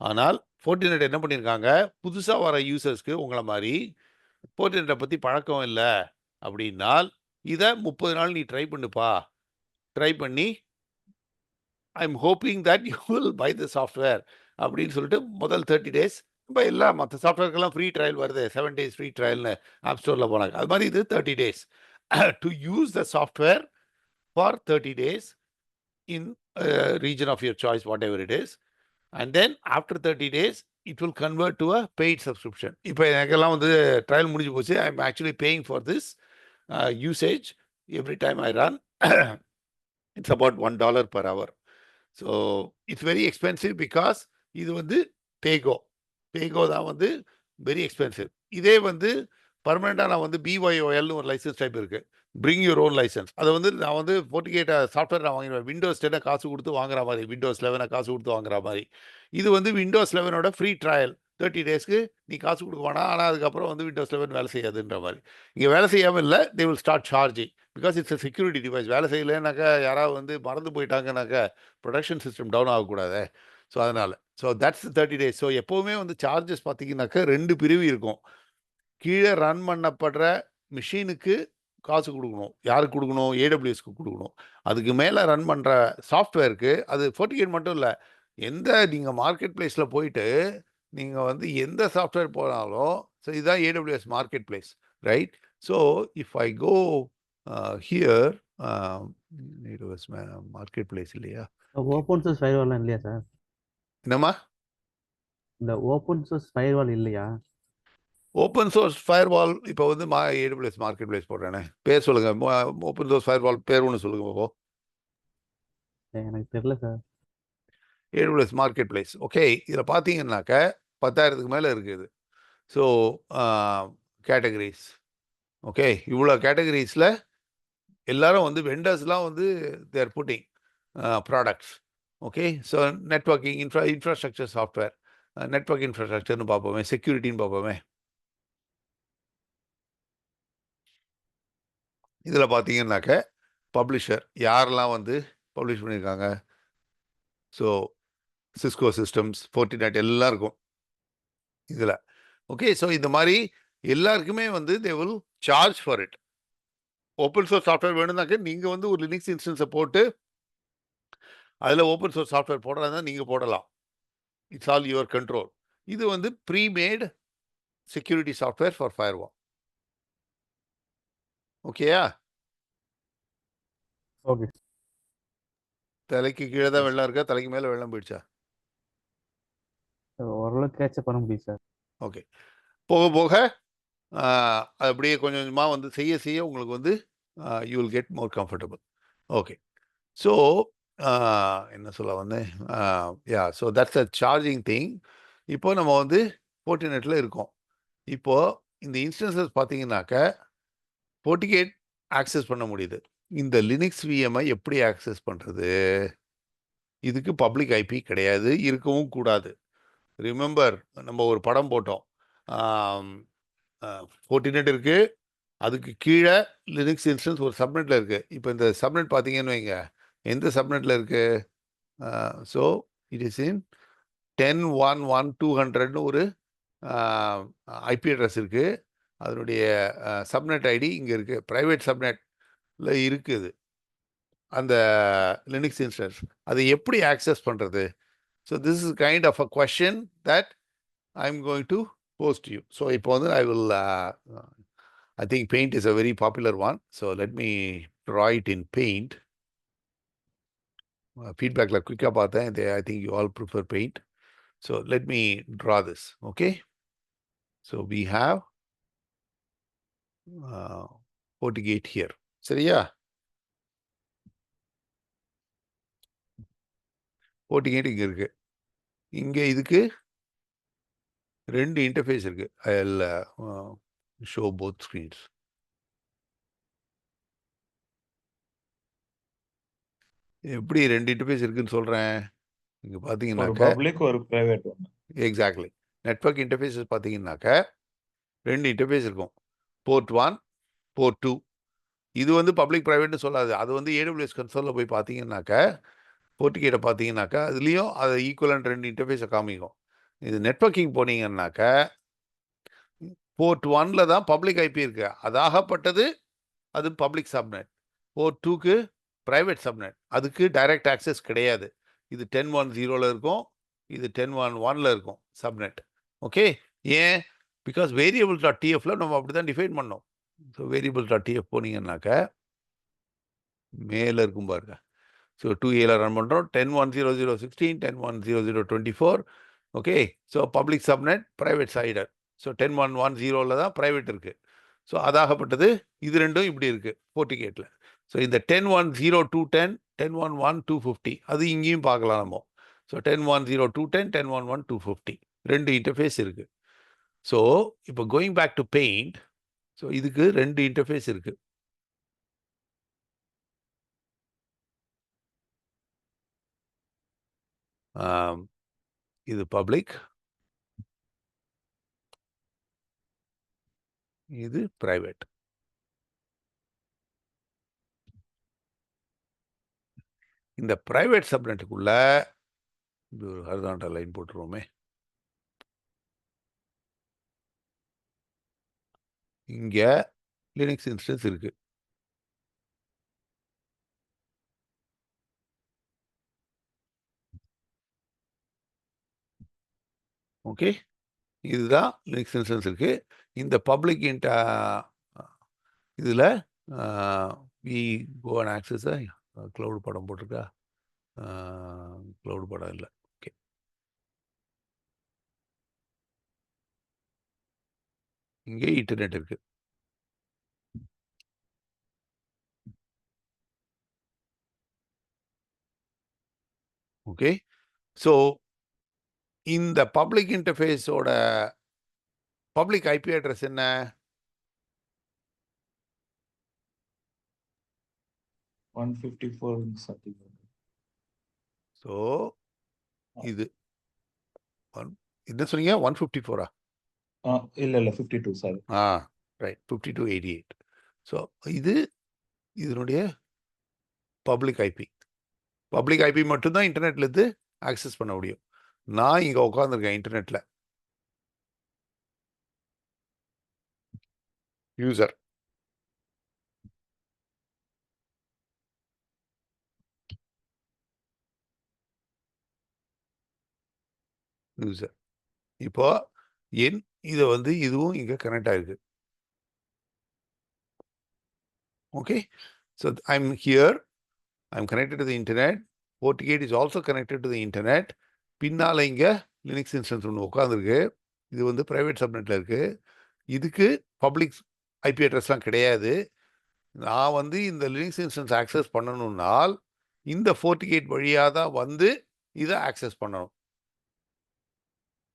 ஆனால் Fortinet என்ன பண்ணியிருக்காங்க, புதுசாக வர யூசர்ஸ்க்கு உங்களை மாதிரி Fortinet பற்றி பழக்கம் இல்லை அப்படின்னால் இதை 30 நாள் நீ ட்ரை பண்ணுப்பா. ட்ரை பண்ணி I am hoping that you will buy the software அப்படின்னு சொல்லிட்டு முதல் 30 days இப்போ எல்லா மற்ற சாஃப்ட்வேர்க்கெல்லாம் ஃப்ரீ ட்ரையல் வருது, 7 days ஃப்ரீ ட்ரையல்னு ஆப் ஸ்டோரில் போனாங்க. அது மாதிரி இது 30 days to use the software for 30 days in region of your choice, whatever it is. And then after 30 days, it will convert to a paid subscription. இப்போ எனக்கெல்லாம் வந்து trial முடிஞ்சு போச்சு. I am actually paying for this usage every time I run. It's about $1 per hour. So it's very expensive because இது வந்து பேகோ தான் வந்து very expensive. இதே வந்து பர்மனெண்ட்டாக நான் வந்து BYOLனு ஒரு லைசன்ஸ் டைப் இருக்குது, பிரிங் யூர் ஓன் லைசன்ஸ். அதை வந்து நான் வந்து FortiGate சாஃப்ட்வேர் நான் வாங்கிடுவேன். Windows 10 காசு கொடுத்து வாங்குற மாதிரி, Windows 11 காசு கொடுத்து வாங்குற மாதிரி. இது வந்து Windows 11ஓட ஃப்ரீ ட்ரையல் 30 daysக்கு நீ காசு கொடுக்க வேணாம், ஆனால் அதுக்கப்புறம் வந்து Windows 11 வேலை செய்யாதுன்ற மாதிரி. இங்கே வேலை செய்யாமல் இல்லை, they will start charging because it's a security device. வேலை செய்யலைன்னாக்கா யாராவது வந்து மறந்து போயிட்டாங்கன்னாக்கா ப்ரொடக்ஷன் சிஸ்டம் டவுன் ஆகக்கூடாது. ஸோ அதனால் தட்ஸ் 30 days. ஸோ எப்போவுமே வந்து சார்ஜஸ் பார்த்தீங்கன்னாக்கா 2 பிரிவு இருக்கும். கீழே ரன் பண்ணப்படுற மிஷினுக்கு காசு கொடுக்கணும். யாருக்கு கொடுக்கணும்? AWSக்கு கொடுக்கணும். அதுக்கு மேலே ரன் பண்ணுற சாஃப்ட்வேருக்கு, அது FortiGate மட்டும் இல்லை, எந்த நீங்கள் மார்க்கெட் பிளேஸில் போயிட்டு நீங்கள் வந்து எந்த சாஃப்ட்வேர் போனாலும், ஸோ இதுதான் AWS marketplace, right? So if I go here, AWS marketplace இல்லையா? ஓப்பன் சோர்ஸ் ஃபயர்வால் இல்லையா சார்? என்னம்மா? இந்த ஓப்பன் சோர்ஸ் ஃபயர்வால் இல்லையா? ஓப்பன் சோர்ஸ் ஃபயர்வால் இப்போ வந்து AWS மார்க்கெட் பிளேஸ் போடுறேனே. பேர் சொல்லுங்க. ஓப்பன் சோர்ஸ் ஃபயர்வால் பேர் ஒன்று சொல்லுங்க பாப்போ. எனக்கு தெரியல sir. AWS market place. Okay, இதில் பார்த்தீங்கன்னாக்க 10,000க்கு மேலே இருக்குது. So categories. ஓகே, இவ்வளோ கேட்டகரிஸில் எல்லாரும் வந்து வெண்டர்ஸ்லாம் வந்து there putting products. Okay, so networking infrastructure software, network இன்ஃப்ராஸ்ட்ரக்சர்னு பார்ப்போமே, செக்யூரிட்டின்னு பார்ப்போமே. இதில் பார்த்தீங்கன்னாக்க பப்ளிஷர் யாரெல்லாம் வந்து பப்ளிஷ் பண்ணியிருக்காங்க. ஸோ சிஸ்கோ சிஸ்டம்ஸ், ஃபோர்டிநெட் எல்லாம் இருக்கும் இதில். ஓகே, ஸோ இந்த மாதிரி எல்லாருக்குமே வந்து they will charge for it. Open source software வேணும்னாக்க நீங்கள் வந்து ஒரு லினக்ஸ் இன்ஸ்டன்ஸை போட்டு அதில் ஓப்பன் சோர்ஸ் சாஃப்ட்வேர் போடுறதா நீங்கள் போடலாம். It's all your control. இது வந்து premade security software for firewall. ஓகேயா? ஓகே. தலைக்கு கீழே தான் வெள்ளம் இருக்கா, தலைக்கு மேலே வெள்ளம் போயிடுச்சா? ஓரளவுக்கு கேட்சப் பண்ண முடியும் சார். ஓகே, போக போக அப்படியே கொஞ்சம் கொஞ்சமாக வந்து செய்ய செய்ய உங்களுக்கு வந்து you will get more comfortable. Okay, so என்ன சொல்ல வந்தேன்? Yeah, so that's a charging thing. இப்போ நம்ம வந்து ஃபோர்டிநெட்டில் இருக்கோம். இப்போது இந்த இன்ஸ்டன்சஸ் பார்த்தீங்கன்னாக்க FortiGate ஆக்சஸ் பண்ண முடியுது. இந்த லினக்ஸ் விஎம்ஐ எப்படி ஆக்சஸ் பண்ணுறது? இதுக்கு பப்ளிக் ஐபி கிடையாது, இருக்கவும் கூடாது. ரிமெம்பர், நம்ம ஒரு படம் போட்டோம். FortiNet இருக்குது, அதுக்கு கீழே லினக்ஸ் இன்ஸ்டன்ஸ் ஒரு சப்நெட்டில் இருக்குது. இப்போ இந்த சப்நெட் பார்த்தீங்கன்னு வைங்க, எந்த சப்நெட்டில் இருக்குது? ஸோ இட் இஸ் இன் 10.1.1.200ன்னு ஒரு ஐபி அட்ரஸ் இருக்குது. அதனுடைய சப்நெட் ஐடி இங்கே இருக்குது, ப்ரைவேட் சப்நெட்டில் இருக்குது அந்த லினக்ஸ் இன்ஸ்டன்ஸ். அதை எப்படி ஆக்சஸ் பண்ணுறது? So this is kind of a question that I am going to post you. So இப்போ வந்து I think Paint is a very popular one. So let me draw it in Paint. Feedback la quick up aata hai. I think you all prefer Paint. So let me draw this. Okay. So we have FortiGate here. சரியா? FortiGate இங்க இருக்கு. இங்க இதுக்கு ரெண்டு interface இருக்கு. I'll show both screens. எப்படி ரெண்டு interface இருக்குன்னு சொல்றேன்? இங்க ஒரு பாத்தீங்கன்னாக்க பப்ளிக் ஒரு பிரைவேட் ஒன்று. எக்ஸாக்ட்லி. நெட்வொர்க் இன்டர்ஃபேஸஸ் பார்த்தீங்கன்னாக்க ரெண்டு இன்டர்ஃபேஸ் இருக்கும். Port 1, port 2. இது வந்து பப்ளிக் ப்ரைவேட்னு சொல்லாது. அது வந்து AWS கன்சோலில் போய் பார்த்தீங்கன்னாக்க FortiGate பார்த்தீங்கன்னாக்கா அதுலேயும் அது ஈக்குவலண்ட் ரெண்டு இன்டர்ஃபேஸை காமிக்கும். இது நெட்வொர்க்கிங் போனீங்கன்னாக்க போர்ட் 1ல் தான் பப்ளிக் ஐபி இருக்கு, அதாகப்பட்டது அது பப்ளிக் சப்நெட். போர்ட் 2க்கு ப்ரைவேட் சப்நெட், அதுக்கு டைரக்ட் ஆக்சஸ் கிடையாது. இது 10.1.0ல இருக்கும், இது 10.1.1ல இருக்கும் சப்நெட். ஓகே, ஏன்? பிகாஸ் வேரியபிள்.tfல நம்ம அப்படி தான் டிஃபைன் பண்ணோம். ஸோ வேரியபிள்.tf போனீங்கன்னாக்க மேலே இருக்கும் பாருங்க. ஸோ 2Aல ரன் பண்ணுறோம். 10.1.0.0.16, 10.1.0.0.24. Okay, so public subnet, private CIDR. So 10.1.1.0ல தான் ப்ரைவேட் இருக்குது. ஸோ அதாகப்பட்டது இது ரெண்டும் இப்படி இருக்குது FortiGateல. ஸோ இந்த 10.1.0.2.10, 10.1.1.250 அது இங்கேயும் பார்க்கலாம் நம்ம. ஸோ 10.1.0.2.10, 10.1.1.250 ரெண்டு இன்டர்ஃபேஸ் இருக்குது. ஸோ இப்போ going back to paint, so இதுக்கு ரெண்டு இன்டர்ஃபேஸ் இருக்குது. இது பப்ளிக், இது பிரைவேட். இந்த பிரைவேட் சப்நெட்டுக்குள்ள இது ஒரு ஹரிசாண்டல் லைன் போட்டுருவோமே. இங்க லினக்ஸ் இன்ஸ்டன்ஸ் இருக்கு. ஓகே, இதுதான் லினக்ஸ் இன்ஸ்டன்ஸ் இருக்கு. இந்த பப்ளிக் இதுல we go and access cloud படம் போட்டிருக்கா? கிளவுட் படம் இல்லை. ஓகே, இங்கே இன்டர்நெட் இருக்கு. ஓகே, ஸோ இந்த பப்ளிக் இன்டர்ஃபேஸோட பப்ளிக் ஐபி அட்ரஸ் என்ன? ஸோ இது என்ன சொன்னீங்க? 154. இல்ல 52 சார். ரைட், 5288. ஸோ இது இதனுடைய பப்ளிக் ஐபி. பப்ளிக் ஐபி மட்டும்தான் இன்டர்நெட்ல இருந்து ஆக்சஸ் பண்ண முடியும். நான் இங்க உட்காந்துருக்கேன் இன்டர்நெட்ல, யூசர். யூசர் இப்போ இதை இதுவும் இங்க கனெக்ட் ஆயிருக்கு. Okay, so I'm here, I'm connected to the internet. FortiGate is also connected to the internet. பின்னால இங்க லினக்ஸ் இன்ஸ்டன்ஸ் ஒன்று உட்காந்துருக்கு. இது பிரைவேட் சப்நெட்ல இருக்கு. இதுக்கு பப்ளிக் ஐபி அட்ரஸ்லாம் கிடையாது. நான் இந்த லினக்ஸ் இன்ஸ்டன்ஸ் ஆக்சஸ் பண்ணணும்னால் இந்த FortiGate வழியாக தான் இதை ஆக்சஸ் பண்ணணும்.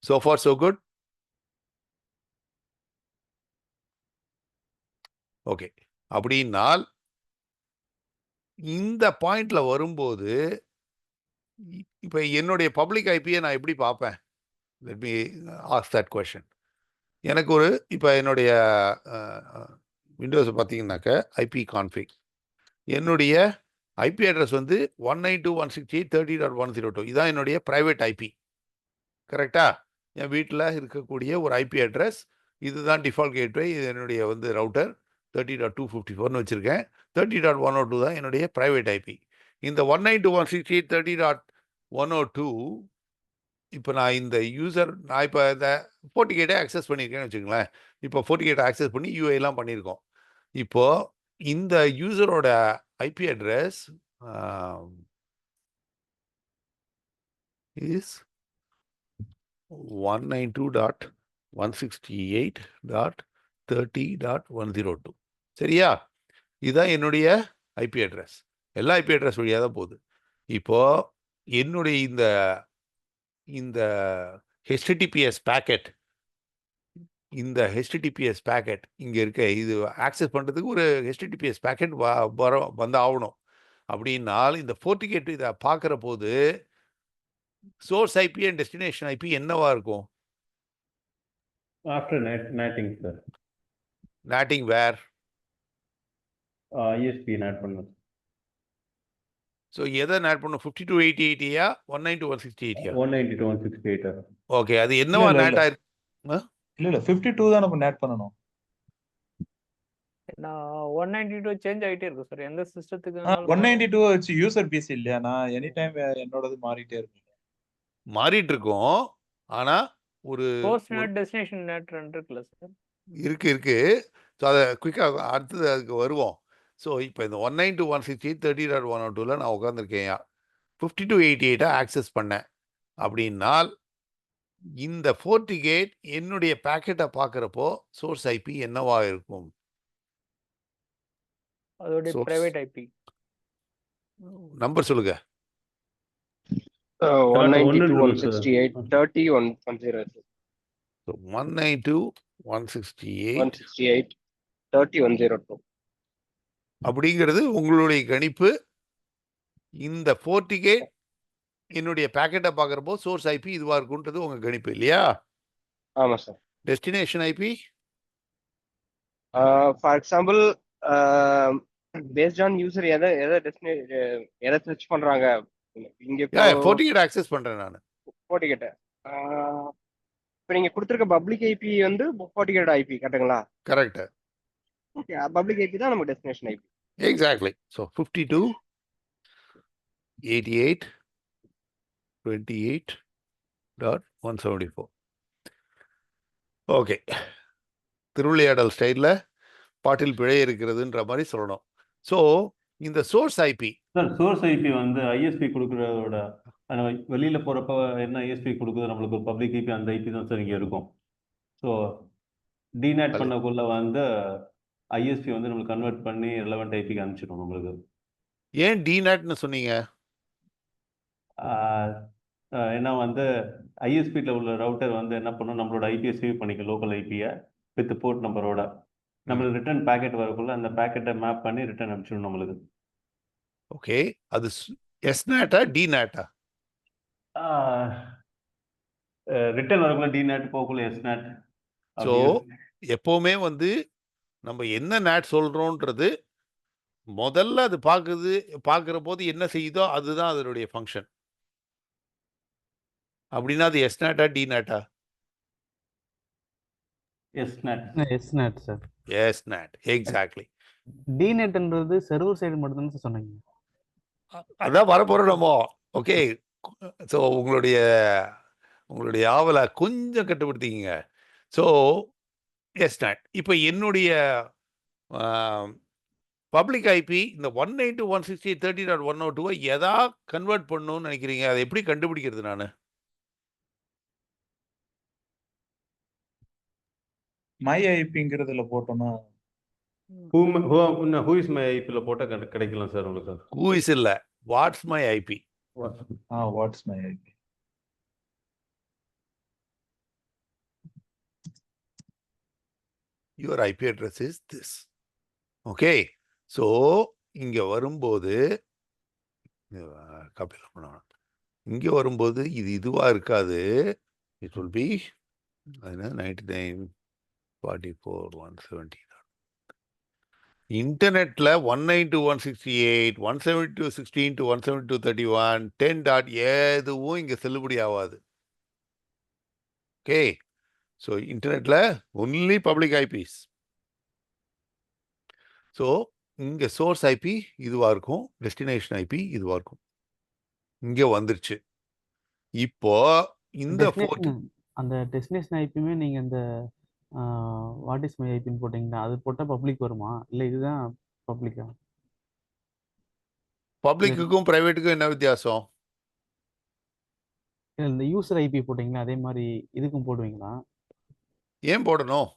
So far so good. Okay, அப்படின்னால் இந்த பாயிண்ட்ல வரும்போது இப்போ என்னுடைய பப்ளிக் ஐபியை நான் எப்படி பார்ப்பேன்? Let me ask that question. எனக்கு இப்போ என்னுடைய விண்டோஸை பார்த்தீங்கன்னாக்க ஐபி கான்ஃபிக், என்னுடைய ஐபி அட்ரஸ் 192.168.30.102. இதுதான் என்னுடைய ப்ரைவேட் ஐபி. கரெக்டா? என் வீட்டில் இருக்கக்கூடிய ஒரு ஐபி அட்ரஸ் இதுதான். டிஃபால்ட் கேட்வே இது என்னுடைய ரவுட்டர் 30.254ன்னு வச்சுருக்கேன். 30.102 தான் என்னுடைய ப்ரைவேட் ஐபி. இந்த 192.168.30.102 இப்போ நான் இந்த யூசர், நான் இப்போ இந்த FortiGate ஆக்சஸ் பண்ணியிருக்கேன்னு வச்சுங்களேன். இப்போ FortiGate ஆக்சஸ் பண்ணி யூஏலாம் பண்ணியிருக்கோம். இப்போது இந்த யூசரோட ஐபி அட்ரஸ் இஸ் 192.168.30.102. சரியா? இதுதான் என்னுடைய ஐபி அட்ரஸ். எல்லா ஐபி அட்ரஸ் வழியாக தான் போகுது. இப்போ என்னுடைய இந்த HTTPS பேக்கெட், இந்த HTTPS பேக்கெட் இங்கே இருக்க, இது ஆக்சஸ் பண்ணுறதுக்கு ஒரு HTTPS பேக்கெட் ஆகணும். அப்படின்னால் இந்த FortiGate இதை பார்க்குற போது source IP and destination IP என்னவா இருக்கும்? After NATing sir. நேட்டிங் வேர்? ISP நேட் பண்ணும். ஸோ எதை நேட் பண்ணும்? 52.88 192.168? 192.168. ஓகே, அது என்னவா நேட் ஆயிருக்கு? இல்ல 52 தான் நம்ம நேட் பண்ணணும். 192 சேஞ்ச் ஆயிட்டே இருக்கு சார். எந்த சிஸ்டத்துக்கு 192 வச்சு யூசர் பிசி இல்லையா? நான் எனி டைம் என்னோடது மாறிட்டே இருக்கும். மாறிட்டு இருக்கும். ஆனா ஒரு சோர்ஸ் நெட் டெஸ்டினேஷன் நெட் இருக்குல்ல சார்? இருக்கு. ஸோ அதை குயிக்காக அடுத்தது அதுக்கு வருவோம். ஸோ இப்போ இந்த 192.168.30.102ல நான் உட்காந்துருக்கேன். 52.88 ஆக்சஸ் பண்ணேன் அப்படின்னால் இந்த FortiGate என்னுடைய பேக்கெட்டை பார்க்குறப்போ சோர்ஸ் ஐபி என்னவா இருக்கும்? அதோட பிரைவேட் ஐபி நம்பர் சொல்லுங்க. 192.168.30.102. 192.168.30.102 அப்படிங்கிறது உங்களுடைய கணிப்பு. இந்த FortiGate என்னுடைய பேக்கெட்டை பார்க்குறப்போ சோர்ஸ் ஐபி இதுவாக இருக்குன்றது உங்கள் கணிப்பு இல்லையா? ஆமாம் sir. Destination IP for example based on user எதை சர்ச் பண்றாங்க. இங்க FortiGate ஆக்சஸ் பண்றேன் நான். FortiGate இப்போ நீங்க கொடுத்திருக்க பப்ளிக் ஐபி FortiGate ஐபி கரெக்ட்டுங்களா? கரெக்ட். ஓகே, பப்ளிக் ஐபி தான் நம்ம destination IP. Exactly. So 52.88.28.174. Okay, Thiruvilaiyadal ஸ்டைலில் பாட்டில் பிழை இருக்கிறதுன்ற மாதிரி சொல்லணும். ஸோ இந்த source IP sir, source IP ISP கொடுக்குறதோட வெளியில போறப்ப என்ன ஐஎஸ்பி கொடுக்குது நம்மளுக்கு ஒரு பப்ளிக் ஐபி, அந்த ஐபி தான் சார் இங்கே இருக்கும். ஸோ டிநேட் பண்ணக்குள்ள ஐஎஸ்பி நம்மளுக்கு கன்வெர்ட் பண்ணி ரெலவெண்ட் ஐபிக்கு அனுப்பிச்சிடும் நம்மளுக்கு. ஏன் டிநேட்னு சொன்னீங்க? ஏன்னா வந்து ஐஎஸ்பியில் உள்ள ரவுட்டர் வந்து என்ன பண்ணும், நம்மளோட ஐபியை சேவ் பண்ணிக்கும், லோக்கல் ஐபியை வித் போர்ட் நம்பரோட. நம்மளுக்கு ரிட்டர்ன் பேக்கெட் வரக்குள்ள அந்த பேக்கெட்டை மேப் பண்ணி ரிட்டர்ன் அனுப்பிச்சிடும் நம்மளுக்கு. ஓகே, அது எஸ்நாட்டா டிநாட்டா? ரிட்டர்ன் வரக்குள்ள டிநேட், போக்குள்ள எஸ்நாட். ஸோ எப்போவுமே வந்து நம்ம என்ன நேட் சொல்கிறோன்றது முதல்ல அது பார்க்குற போது என்ன செய்யுதோ அதுதான் அதனுடைய ஃபங்க்ஷன். அப்படின்னா அது எஸ்நாட்டா டிநாட்டா? எஸ்நாட் சார். எஸ்நாட், எக்ஸாக்ட்லி. டிநெட்ன்றது சர்வர் சைடு மட்டும் தான் சொன்னீங்க. அதான் வரப்போகிறோம் நம்ம. ஓகே, ஸோ உங்களுடைய ஆவலை கொஞ்சம் கட்டுப்படுத்திக்கிங்க. ஸோ எஸ்நாட். இப்போ என்னுடைய பப்ளிக் ஐபி இந்த 192.168.30.102 எதா கன்வெர்ட் பண்ணணும்னு நினைக்கிறீங்க? அதை எப்படி கண்டுபிடிக்கிறது நான்? மை ஐபிங்கிறதுல போட்டோம்னா ஹூ இஸ் மை ஐபியில் போட்டால் கிடைக்கலாம் சார் உங்களுக்கு. ஹூ இஸ் இல்லை, watts my IP. Watts my IP. Your IP address is this. Okay, so இங்கே வரும்போது காப்பியில் பண்ணணும். இங்கே வரும்போது இதுவாக இருக்காது. It will be 99.44.170. இன்டர்நெட்டில் 192.168, 172.16 to 172.31, 10. எதுவும் இங்கே செல்லுபடி ஆகாது. ஓகே, ஸோ இன்டர்நெட்டில் ஒன்லி பப்ளிக் ஐபிஸ். ஸோ இங்கே சோர்ஸ் ஐபி இதுவாக இருக்கும், டெஸ்டினேஷன் ஐபி இதுவாக இருக்கும். இங்கே வந்துருச்சு. இப்போ இந்த அந்த டெஸ்டினேஷன் ஐபியுமே நீங்கள் இந்த வாட் இஸ் மை ஐபின்னு போட்டிங்கன்னா அது போட்டால் பப்ளிக் வருமா, இல்லை இதுதான் பப்ளிக்கா? பப்ளிக்குக்கும் பிரைவேட்டுக்கும் என்ன வித்தியாசம்? இந்த யூசர் ஐபி போட்டிங்களா அதே மாதிரி இதுக்கும் போடுவீங்களா? ஏன் போடணும்?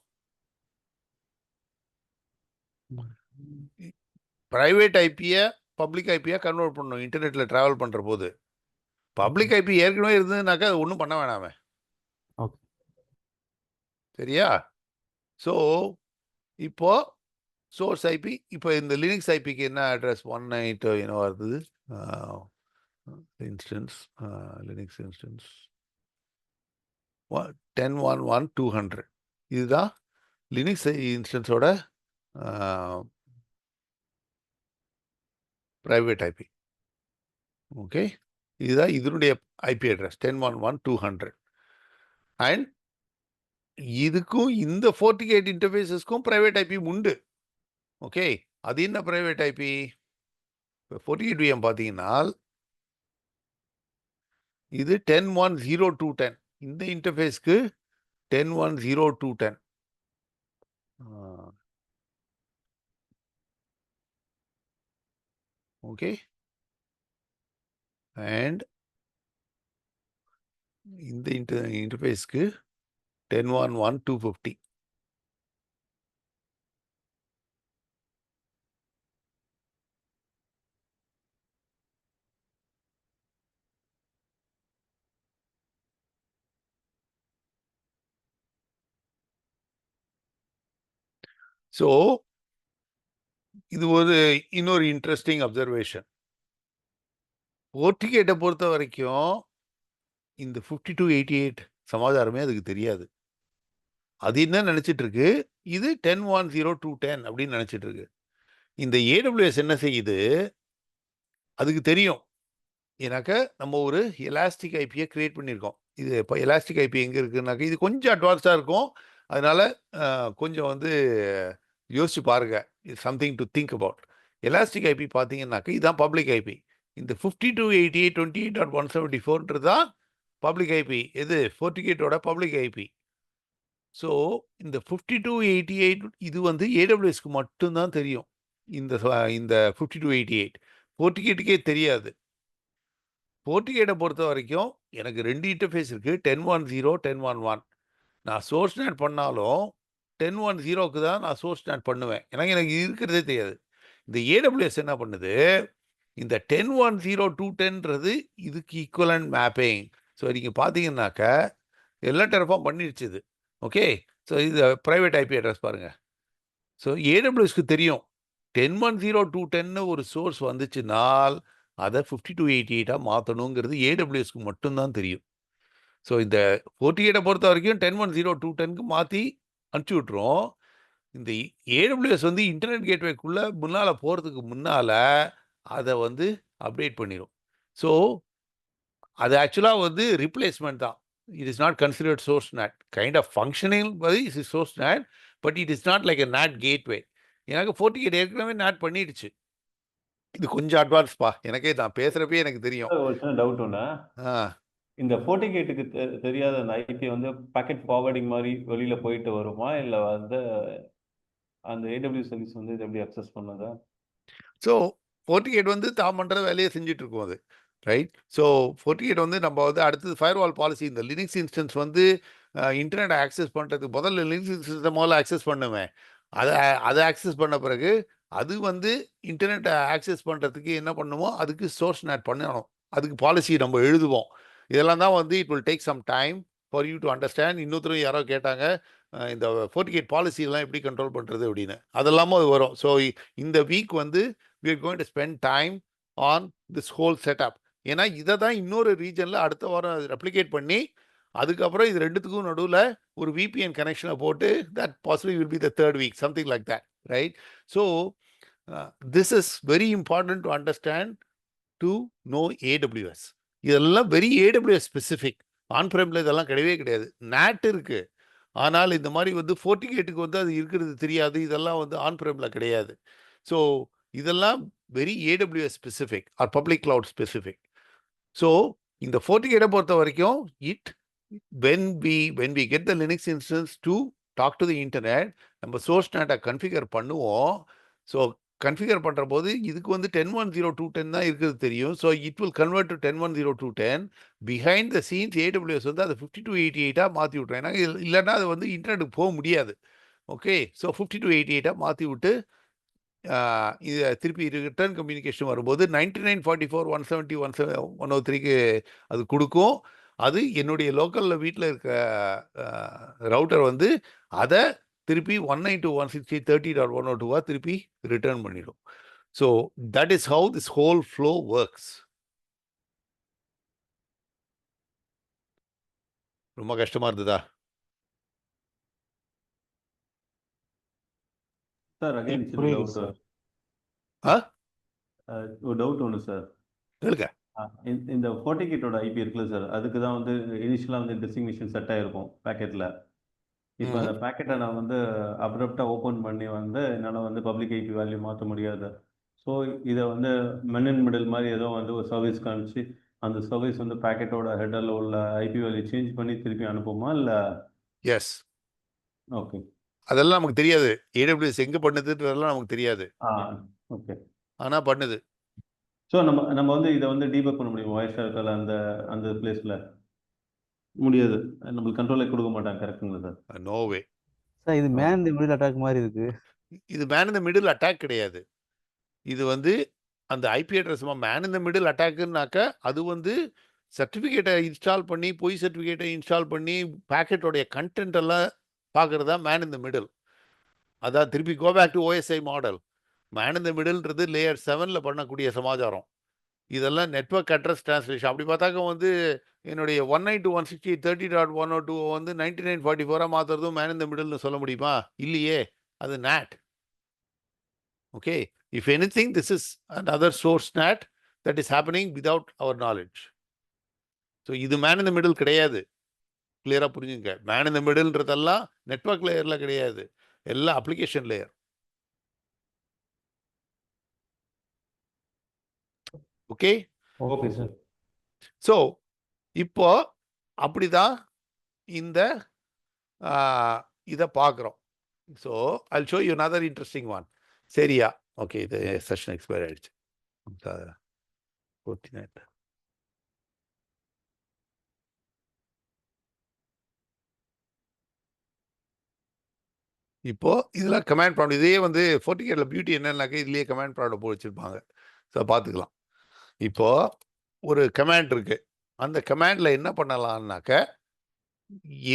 பிரைவேட் ஐபியை பப்ளிக் ஐபியை கன்வெர்ட் பண்ணணும் இன்டர்நெட்டில் ட்ராவல் பண்ணுற போது. பப்ளிக் ஐபி ஏற்கனவே இருந்ததுனாக்கா அது ஒன்றும் பண்ண வேணாமே. சரியா? ஸோ இப்போ சோர்ஸ் ஐபி, இப்போ இந்த லினக்ஸ் ஐபிக்கு என்ன அட்ரஸ்? 192 என்ன வருது? Instance Linux instance 10.1.1.200. இதுதான் லினக்ஸ் இன்ஸ்டன்ஸோட பிரைவேட் ஐபி. ஓகே, இதுதான் இதனுடைய ஐபி அட்ரஸ் 10.1.1.200. அண்ட் இதுக்கும் இந்த FortiGate இன்டர்ஃபேஸஸ்க்கும் பிரைவேட் ஐபி உண்டு. ஓகே, அது என்ன பிரைவேட் ஐபி? FortiGate VM பார்த்தீங்கன்னா இது 10.1.0.2.10. இந்த இன்டர்ஃபேஸ்க்கு 10.1.0.2.10. ஓகே, அண்ட் இந்த இன்டர்ஃபேஸ்க்கு 10.1.1.250. ஸோ இது இன்னொரு இன்ட்ரெஸ்டிங் அப்சர்வேஷன். FortiGate பொறுத்த வரைக்கும் இந்த 5288 சமாச்சாரமே அதுக்கு தெரியாது. அது என்ன நினைச்சிட்டு இருக்கு? இது 10.1.0.2.10 அப்படின்னு நினைச்சிட்டு இருக்கு. இந்த AWS என்ன செய்யுது? அதுக்கு தெரியும். ஏன்னாக்க நம்ம ஒரு எலாஸ்டிக் ஐபியை கிரியேட் பண்ணியிருக்கோம். இது இப்போ எலாஸ்டிக் ஐபி எங்கே இருக்குன்னாக்க இது கொஞ்சம் அட்வான்ஸ்டாக இருக்கும். அதனால கொஞ்சம் யோசிச்சு பாருங்க. It's something to think about. Elastic IP பார்த்தீங்கன்னாக்க இதுதான் பப்ளிக் ஐபி. இந்த 52.88.28.174 தான் பப்ளிக் ஐபி. எது? FortiGateோட பப்ளிக் ஐபி. ஸோ இந்த 52.88 இது AWSக்கு மட்டும்தான் தெரியும். இந்த 52.88 FortiGateக்கே தெரியாது. FortiGate பொறுத்த வரைக்கும் எனக்கு 2 இன்டர்ஃபேஸ் இருக்குது, 10.1.0, 10.1.1. நான் சோர்ஸ் நேட் பண்ணாலும் 10.1.0க்கு தான் நான் சோர்ஸ் நேட் பண்ணுவேன். எனக்கு இருக்கிறதே தெரியாது. இந்த AWS என்ன பண்ணுது? இந்த 10.1.0.2.10ன்றது இதுக்கு ஈக்குவலன்ட் மேப்பிங். ஸோ நீங்கள் பார்த்தீங்கன்னாக்க எல்லாம் டெரஃபார்ம் பண்ணிடுச்சு இது. ஓகே, ஸோ இது ப்ரைவேட் ஐபி அட்ரஸ் பாருங்கள். ஸோ ஏடபிள்யூஎஸ்க்கு தெரியும் 10.10.2.10 ஒரு சோர்ஸ் வந்துச்சுனால் அதை 5288 மாற்றணுங்கிறது ஏடபிள்யூஎஸ்க்கு மட்டும்தான் தெரியும். ஸோ இந்த 48 பொறுத்த வரைக்கும் 10.10.2.10க்கு மாற்றி அனுப்பிச்சி விட்ருவோம். இந்த ஏடபிள்யூஎஸ் வந்து இன்டர்நெட் கேட்வேக்குள்ளே முன்னால் போகிறதுக்கு முன்னால் அதை வந்து அப்டேட் பண்ணிடும். ஸோ அது ஆக்சுவலாக வந்து ரிப்ளேஸ்மெண்ட் தான். It is not considered source NAT. Kind of functioning is source NAT, but it is not like a NAT gateway. எனக்கு 48 ஏற்கனவே நேட் பண்ணிடுச்சு. இது கொஞ்சம் அட்வான்ஸ்பா, எனக்கே நான் பேசுகிறப்பே எனக்கு தெரியும். ஒரு சின்ன டவுட் ஒன்று. இந்த 48க்கு தெரியாத அந்த ஐபி வந்து பாக்கெட் ஃபார்வர்டிங் மாதிரி வெளியில் போயிட்டு வருமா, இல்லை வந்து அந்த ஏடபிள்யூ சர்வீஸ் வந்து இது எப்படி அக்சஸ் பண்ணதா? ஸோ 48 வந்து தான் பண்ணுற வேலையை செஞ்சுட்டு இருக்கோம் அது, ரைட்? ஸோ 48 வந்து நம்ம வந்து அடுத்தது ஃபயர்வால் பாலிசி. இந்த லினக்ஸ் இன்ஸ்டன்ஸ் வந்து இன்டர்நெட் ஆக்சஸ் பண்ணுறதுக்கு முதல்ல லினக்ஸ் இன்ஸ்டன்ஸை முதல்ல ஆக்சஸ் பண்ணுவேன். அதை ஆக்சஸ் பண்ண பிறகு அது வந்து இன்டர்நெட்டை ஆக்சஸ் பண்ணுறதுக்கு என்ன பண்ணுமோ அதுக்கு சோர்ஸ் நேட் பண்ணணும். அதுக்கு பாலிசி நம்ம எழுதுவோம். இதெல்லாம் தான் வந்து it will take some time for you to understand. இன்னொருத்தரும் யாரோ கேட்டாங்க இந்த 48 பாலிசிலாம் எப்படி கண்ட்ரோல் பண்ணுறது அப்படின்னு. அதெல்லாமும் அது வரும். ஸோ இந்த வீக் வந்து we are going to spend time on this whole setup. ஏன்னா இதை தான் இன்னொரு ரீஜனில் அடுத்த வாரம் ரெப்ளிகேட் பண்ணி அதுக்கப்புறம் இது ரெண்டுத்துக்கும் நடுவில் ஒரு VPN கனெக்ஷனை போட்டு that possibly will be the third week, something like that, right? So this is very important to understand to know AWS. இதெல்லாம் வெரி AWS ஸ்பெசிஃபிக். ஆன்பிரமில் இதெல்லாம் கிடையவே கிடையாது. நேட் இருக்குது, ஆனால் இந்த மாதிரி வந்து 48க்கு வந்து அது இருக்கிறது தெரியாது. இதெல்லாம் வந்து ஆன்பிரமில் கிடையாது. ஸோ இதெல்லாம் very AWS specific R public cloud specific. So இந்த 48 பொறுத்த வரைக்கும் when we get the Linux instance to talk to the internet, நம்ம சோர்ஸ் நேட்டை கன்ஃபிகர் பண்ணுவோம். ஸோ கன்ஃபிகர் பண்ணுற போது இதுக்கு வந்து 10.10.2.10 தான் இருக்கிறது தெரியும். So it will convert to 10.10.2.10. Behind the scenes AWS வந்து அதை 5288 மாற்றி விட்றேன். ஏன்னா இல்லைன்னா அது வந்து இன்டர்நெட்டுக்கு போக முடியாது. ஓகே, ஸோ 5288 மாற்றி விட்டு இதை திருப்பி ரிட்டர்ன் கம்யூனிகேஷன் வரும்போது 9944.170.103க்கு அது கொடுக்கும். அது என்னுடைய லோக்கலில் வீட்டில் இருக்க ரவுட்டர் வந்து அதை திருப்பி 192.168.30.102 திருப்பி ரிட்டர்ன் பண்ணிடும். So that is how this whole flow works. ரொம்ப கஷ்டமா இருந்ததா சார்? அகைன் புரியுது சார். ஒரு டவுட் ஒன்று சார். கேளுங்க. இந்த 48ஓட ஐபி இருக்குல்ல சார், அதுக்கு தான் வந்து இனிஷியலாக வந்து டெஸ்டினேஷன் செட் ஆகிருக்கும் பேக்கெட்டில். இப்போ அந்த பேக்கெட்டை நான் வந்து அப்ரப்டாக ஓப்பன் பண்ணி வந்து என்னால் வந்து பப்ளிக் ஐபி வேல்யூ மாற்ற முடியாது. ஸோ இதை வந்து மென் இன் மிடில் மாதிரி ஏதோ வந்து ஒரு சர்வீஸ் காமிச்சு அந்த சர்வீஸ் வந்து பேக்கெட்டோட ஹெட்டரில் உள்ள ஐபி வேல்யூ சேஞ்ச் பண்ணி திருப்பி அனுப்புமா இல்லை? எஸ். ஓகே, அதெல்லாம் நமக்கு தெரியாது. AWS எங்கே பண்ணுதுன்றதெல்லாம் நமக்கு தெரியாது. ஓகே. ஆனால் பண்ணுது. ஸோ நம்ம வந்து இதை வந்து டீபக் பண்ண முடியும் வயசாக அந்த பிளேஸில்? முடியாது, நம்மளுக்கு கண்ட்ரோலே கொடுக்க மாட்டாங்க. கரெக்டுங்களா சார்? No way sir. இது man in the middle attack மாதிரி இருக்கு. இது man in the middle attack கிடையாது. இது வந்து அந்த IP address man in the middle அட்டாக்குன்னாக்க அது வந்து சர்டிஃபிகேட்டை இன்ஸ்டால் பண்ணி பொய் சர்டிஃபிகேட்டை இன்ஸ்டால் பண்ணி பேக்கெட்டோடைய கண்டென்ட் எல்லாம் பார்க்குறது தான் மேன் இன் த மிடில். அதான் திருப்பி go back to OSI model. Man in the மிடில்ன்றது லேயர் 7ல் பண்ணக்கூடிய சமாச்சாரம். இதெல்லாம் நெட்வொர்க் அட்ரஸ் டிரான்ஸ்லேஷன். அப்படி பார்த்தாக்க வந்து என்னுடைய 192.168.30.102 வந்து 99.44 மாற்றுறதும் மேன் இன் த மிடில்னு சொல்ல முடியுமா? இல்லையே, அது NAT. Okay, if anything this is another source NAT that is happening without our knowledge. So இது மேன் இன் த மிடில் கிடையாது. கிளியராக புரிஞ்சுங்க. மேன் இன் த மிடில்ன்றதெல்லாம் நெட்வொர்க் லேயரில் கிடையாது, எல்லாம் application layer. Okay okay sir. So இப்போ அப்படிதான் இந்த இதை பார்க்குறோம். So I'll show you another interesting one. சரியா? ஓகே, இது செஷன் எக்ஸ்பயர் ஆயிடுச்சு. 49. இப்போ இதெல்லாம் கமாண்ட் ப்ராம்ப்ட். இதே வந்து 48ல பியூட்டி என்னன்னாக்க இதுலேயே கமாண்ட் ப்ராம்ப்ட் போய் வச்சுருப்பாங்க. ஸோ பார்த்துக்கலாம். இப்போ ஒரு கமாண்ட் இருக்கு. அந்த கமாண்டில் என்ன பண்ணலாம்னாக்க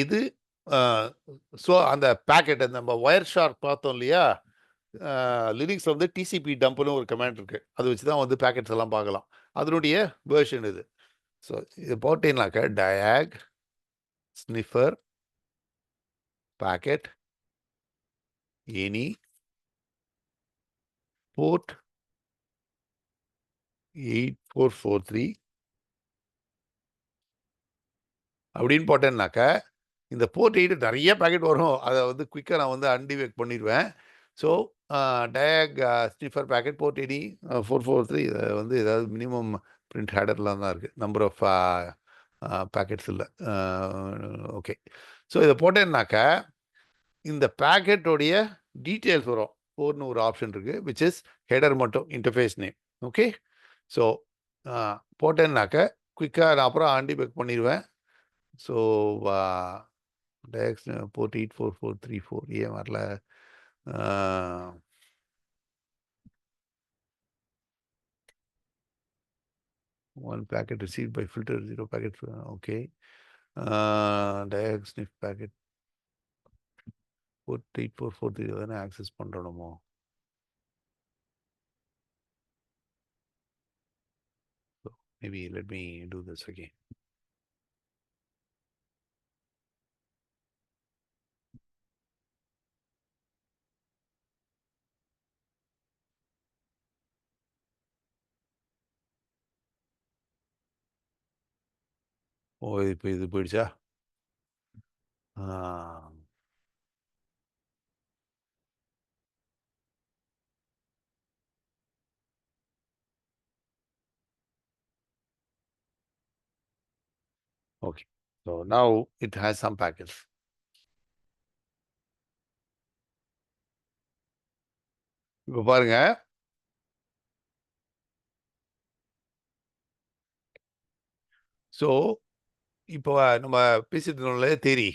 இது ஸோ அந்த பேக்கெட் நம்ம ஒயர் ஷார்க் பார்த்தோம் இல்லையா, லினிக்ஸில் வந்து டிசிபி டம்ப்னு ஒரு கமாண்ட் இருக்குது. அதை வச்சு தான் வந்து பேக்கெட்ஸ் எல்லாம் பார்க்கலாம். அதனுடைய வேர்ஷன் இது. ஸோ இது போட்டீங்கன்னாக்க diag sniffer packet any port 8443 அப்படின்னு போட்டேன்னாக்க இந்த போர்ட் 8 நிறைய பேக்கெட் வரும். அதை வந்து குயிக்காக நான் வந்து அன்டிவேக் பண்ணிடுவேன். So diag sniffer packet port 443 இதை வந்து ஏதாவது மினிமம் பிரிண்ட் ஹேடர்லாம் தான் இருக்குது, நம்பர் ஆஃப் பேக்கெட்ஸ் இல்லை. ஓகே, ஸோ இதை போட்டேன்னாக்க இந்த பேக்கெட்டோடைய டீட்டெயில்ஸ் வரும். போர்ட்னு ஒரு ஆப்ஷன் இருக்குது, விச் இஸ் ஹெடர் மட்டும், இன்டர்ஃபேஸ் நேம். ஓகே, ஸோ போட்டேன்னாக்க குயிக்காக நான் அப்புறம் அன்டிபேக் பண்ணிடுவேன். ஸோ டெக்ஸ்ட் போர்ட் 84434 ஏன் வரல? One packet receive by filter 0 packet. Okay, text sniff packet port 8443 தானே ஆக்சஸ் பண்ணுறோமோ? Maybe let me do this again. ஓ, இப்போ இது போயிடுச்சா? Okay, so now it has some packets. இப்போ பாருங்க, ஸோ இப்போ நம்ம பேசிட்டு தேரி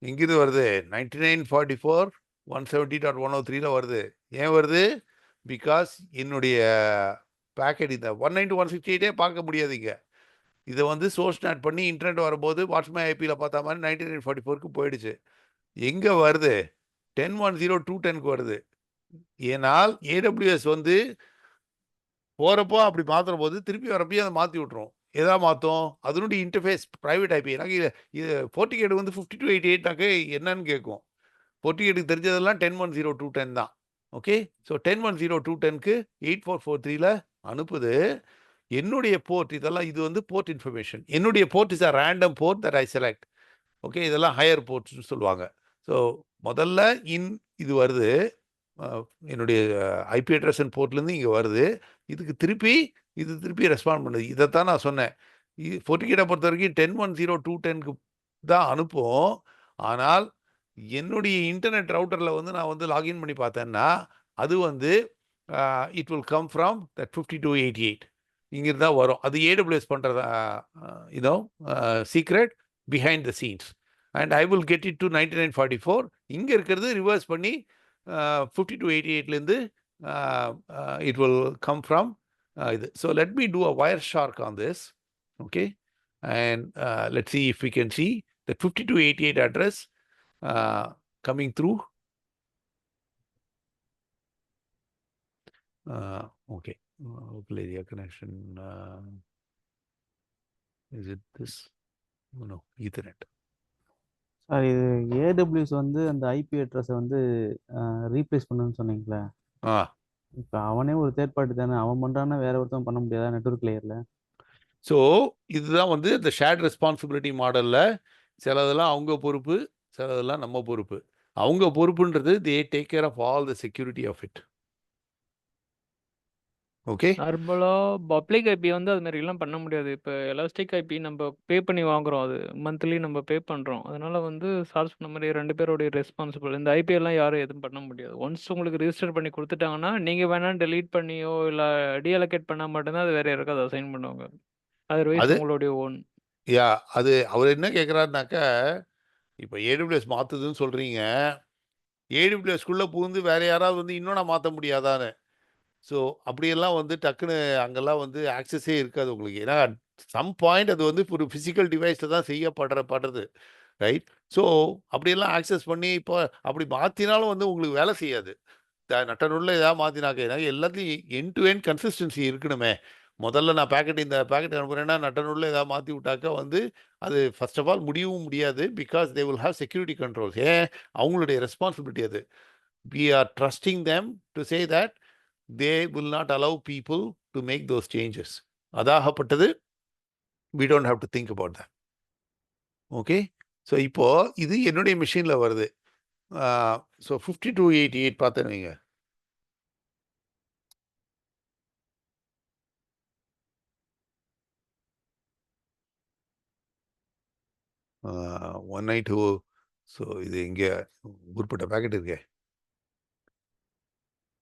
எங்கிருந்து வருது? 9944.170.103 வருது. ஏன் வருது? பிகாஸ் என்னுடைய பேக்கெட் இந்த 192.168 பார்க்க முடியாது இங்கே. இதை வந்து சோர்ஸ் நாட் பண்ணி இன்டர்நெட் வரும்போது வாட்ஸ்மை ஐபியில் பார்த்த மாதிரி 9944க்கு போயிடுச்சு. எங்கே வருது? 10.1.0.2.10க்கு வருது. ஏனால் ஏடபிள்யூஎஸ் வந்து போகிறப்போ அப்படி மாற்றுற போது திருப்பி வரப்பையும் அதை மாற்றி விட்ருவோம். எதா மாற்றும்? அதனுடைய இன்டர்ஃபேஸ் ப்ரைவேட் ஐபி. எனக்கு இது FortiGate வந்து 5288னாக்க என்னன்னு கேட்கும். FortiGateக்கு தெரிஞ்சதெல்லாம் 10.1.0.2.10 தான். ஓகே, ஸோ 10.1.0.2.10க்கு 8443ல் அனுப்புது. என்னுடைய போர்ட் இதெல்லாம் இது வந்து போர்ட் இன்ஃபர்மேஷன். என்னுடைய port is a random port that I select. Okay, இதெல்லாம் ஹையர் போர்ட்ஸ்னு சொல்லுவாங்க. ஸோ முதல்ல இது வருது, என்னுடைய ஐபி அட்ரஸ் அண்ட் போர்ட்லேருந்து இங்கே வருது. இதுக்கு திருப்பி ரெஸ்பாண்ட் பண்ணுது. இதைத்தான் நான் சொன்னேன். FortiGate பொறுத்த வரைக்கும் 10.1.0.2.10க்கு தான் அனுப்பும். ஆனால் என்னுடைய இன்டர்நெட் ரவுட்டரில் வந்து நான் வந்து லாகின் பண்ணி பார்த்தேன்னா அது வந்து it will come from that 5288 இங்கிருந்து தான் வரும். அது ஏடபிள்யூஎஸ் பண்ணுறது secret behind the scenes. And I will get it to 9944. இங்கே இருக்கிறது ரிவர்ஸ் பண்ணி 5288லேருந்து இட் வில் கம் ஃப்ரம் இது. So let me do a Wireshark on this. Okay, and let see if we can see the 5288 address coming through. Okay, local area connection. Is it this? No, Ethernet. Sir, இது AWS வந்து அந்த IP அட்ரஸை வந்து replace பண்ணுன்னு சொன்னீங்களே, இப்போ அவனே ஒரு தேர்ட் பார்ட்டி தானே, அவன் பண்ணுறான்னா வேற ஒருத்தன் பண்ண முடியாதா நெட்வொர்க் லேயரில்? ஸோ இதுதான் வந்து இந்த ஷேர்ட் ரெஸ்பான்சிபிலிட்டி மாடலில் சிலதெல்லாம் அவங்க பொறுப்பு, சிலதெல்லாம் நம்ம பொறுப்பு. அவங்க பொறுப்புன்றது they take care of all the security of it. Okay, நார்மலாக பப்ளிக் ஐபி வந்து அது மாதிரிலாம் பண்ண முடியாது. இப்போ எலாஸ்டிக் ஐபி நம்ம பே பண்ணி வாங்குறோம், அது மந்த்லி நம்ம பே பண்ணுறோம். அதனால வந்து சார்ஜ் பண்ண மாதிரி 2 பேருடைய ரெஸ்பான்சிபிள். இந்த ஐபி எல்லாம் யாரும் எதுவும் பண்ண முடியாது. ஒன்ஸ் உங்களுக்கு ரிஜிஸ்டர் பண்ணி கொடுத்துட்டாங்கன்னா நீங்கள் வேணால் டெலீட் பண்ணியோ இல்லை டீஅலோகேட் பண்ணால் மட்டும்தான் அது வேறு யாருக்கும் அதை அசைன் பண்ணுவாங்க. அதர்வைஸ் உங்களுடைய ஓன். அது அவர் என்ன கேட்குறாருனாக்கா, இப்போ ஏடபிள்யூஎஸ் மாற்றுதுன்னு சொல்கிறீங்க, ஏடபிள்யூஎஸ்குள்ளே புகுந்து வேறு யாராவது வந்து இன்னும் நான் மாற்ற முடியாதான்னு. ஸோ அப்படியெல்லாம் வந்து டக்குன்னு அங்கெல்லாம் வந்து ஆக்சஸே இருக்காது உங்களுக்கு. ஏன்னா சம் பாயிண்ட் அது வந்து ஒரு ஃபிசிக்கல் டிவைஸில் தான் செய்யப்படுறது, ரைட்? ஸோ அப்படியெல்லாம் ஆக்சஸ் பண்ணி இப்போ அப்படி மாற்றினாலும் வந்து உங்களுக்கு வேலை செய்யாது. நட்டனுள்ள ஏதாவது மாற்றினாக்க, ஏன்னா எல்லாத்தையும் எண்ட் டு எண்ட் கன்சிஸ்டன்சி இருக்கணுமே. முதல்ல நான் இந்த பேக்கெட் அனுப்புகிறேன்னா நட்டனுள்ள ஏதாவது மாற்றி விட்டாக்கா வந்து அது ஃபர்ஸ்ட் ஆஃப் ஆல் முடியவும் முடியாது. Because they will have security controls. ஏன் அவங்களுடைய ரெஸ்பான்சிபிலிட்டி அது. We are trusting them to say that they will not allow people to make those changes. Athagappattathu, we don't have to think about that. Okay? So இப்போ இது என்னுடைய மிஷின்ல வருது. So 5288 பார்த்தேன்னு வைங்க. uh, 192. ஸோ இது இங்கே உட்பட்ட பேக்கெட் இருக்கே.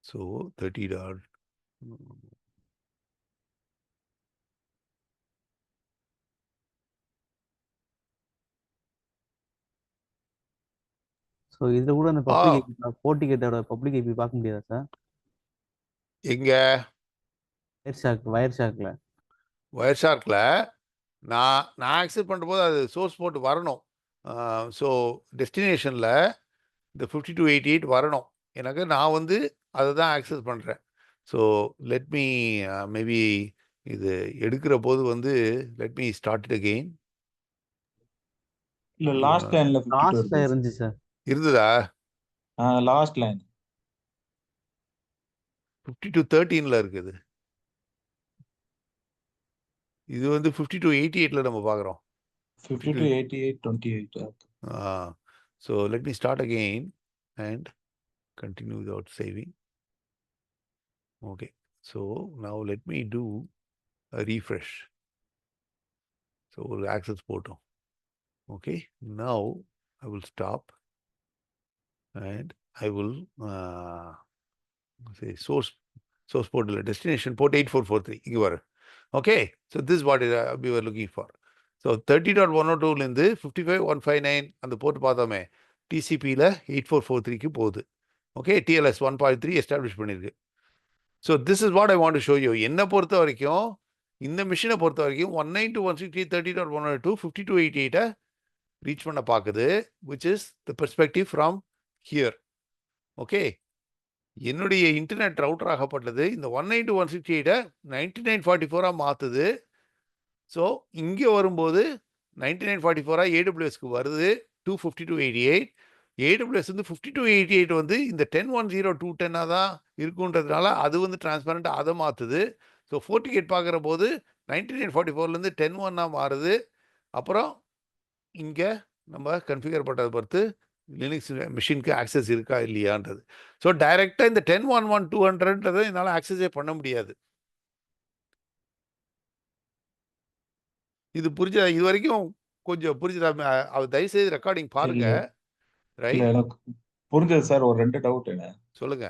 ஸோ 30 டாட் ஸோ இதில் கூட அந்த பப்ளிக் ஐபி போர்ட்டிகேட்டோட பப்ளிக் ஐபி பார்க்க முடியாதா சார்? எங்க வயர் ஷார்க்கில் வயர் ஷார்க்கில் நான் ஆக்சஸ் பண்ணும்போது அது சோர்ஸ் போட்டு வரணும். ஸோ டெஸ்டினேஷனில் இந்த 5288 வரணும். எனக்கு நான் வந்து அதை தான் ஆக்சஸ் பண்ணுறேன். ஸோ லெட் மீ மேபி இது எடுக்கிற போது வந்து let me start it again. இல்ல லாஸ்ட் லைன்ல 52 இருந்துச்சு சார். இருந்ததா? லாஸ்ட் லைன் 5213ல இருக்குது. இது வந்து 5288ல நம்ம பார்க்குறோம். 528828. So let me start again and continue without saving. Okay, so now let me do a refresh. So we'll access portal. Okay, now I will stop and I will say source portal destination port 8443. இங்க வர. Okay, so this is what we were looking for. So 30.102 இருந்து 55159 அந்த board பார்த்தோமே, TCP-ல 8443க்கு போகுது. Okay, TLS 1.3 establish பண்ணியிருக்கு. So this is what I want to show you. என்னை பொறுத்த வரைக்கும், இந்த மிஷினை பொறுத்த வரைக்கும் 192.168 30.102 5288 ரீச் பண்ண பார்க்குது, which is the perspective from here. Okay, என்னுடைய இன்டர்நெட் ரவுட்டர் ஆகப்பட்டது இந்த 192.168 9944 மாற்றுது. ஸோ இங்கே வரும்போது 9944 AWSக்கு வருது 252.88. AWS வந்து 52.88 வந்து இந்த 10.1.0.210 தான் இருக்குன்றதுனால அது வந்து டிரான்ஸ்பரண்ட் அதை மாற்றுது. ஸோ 48 பார்க்குற போது 9944லேருந்து 10.1 மாறுது. அப்புறம் இங்கே நம்ம கன்ஃபிகர் பண்ணுறதை பொறுத்து லினக்ஸ் மிஷினுக்கு ஆக்சஸ் இருக்கா இல்லையான்றது. ஸோ டைரெக்டாக இந்த 10.1.1.200 என்னால் ஆக்சஸே பண்ண முடியாது. இது புரிஞ்சா? இது வரைக்கும் கொஞ்சம் புரிஞ்சுதா? தயவுசெய்து ரெக்கார்டிங் பாருங்க. ரைட், எனக்கு புரிஞ்சது சார். ஒரு 2 டவுட் சொல்லுங்க.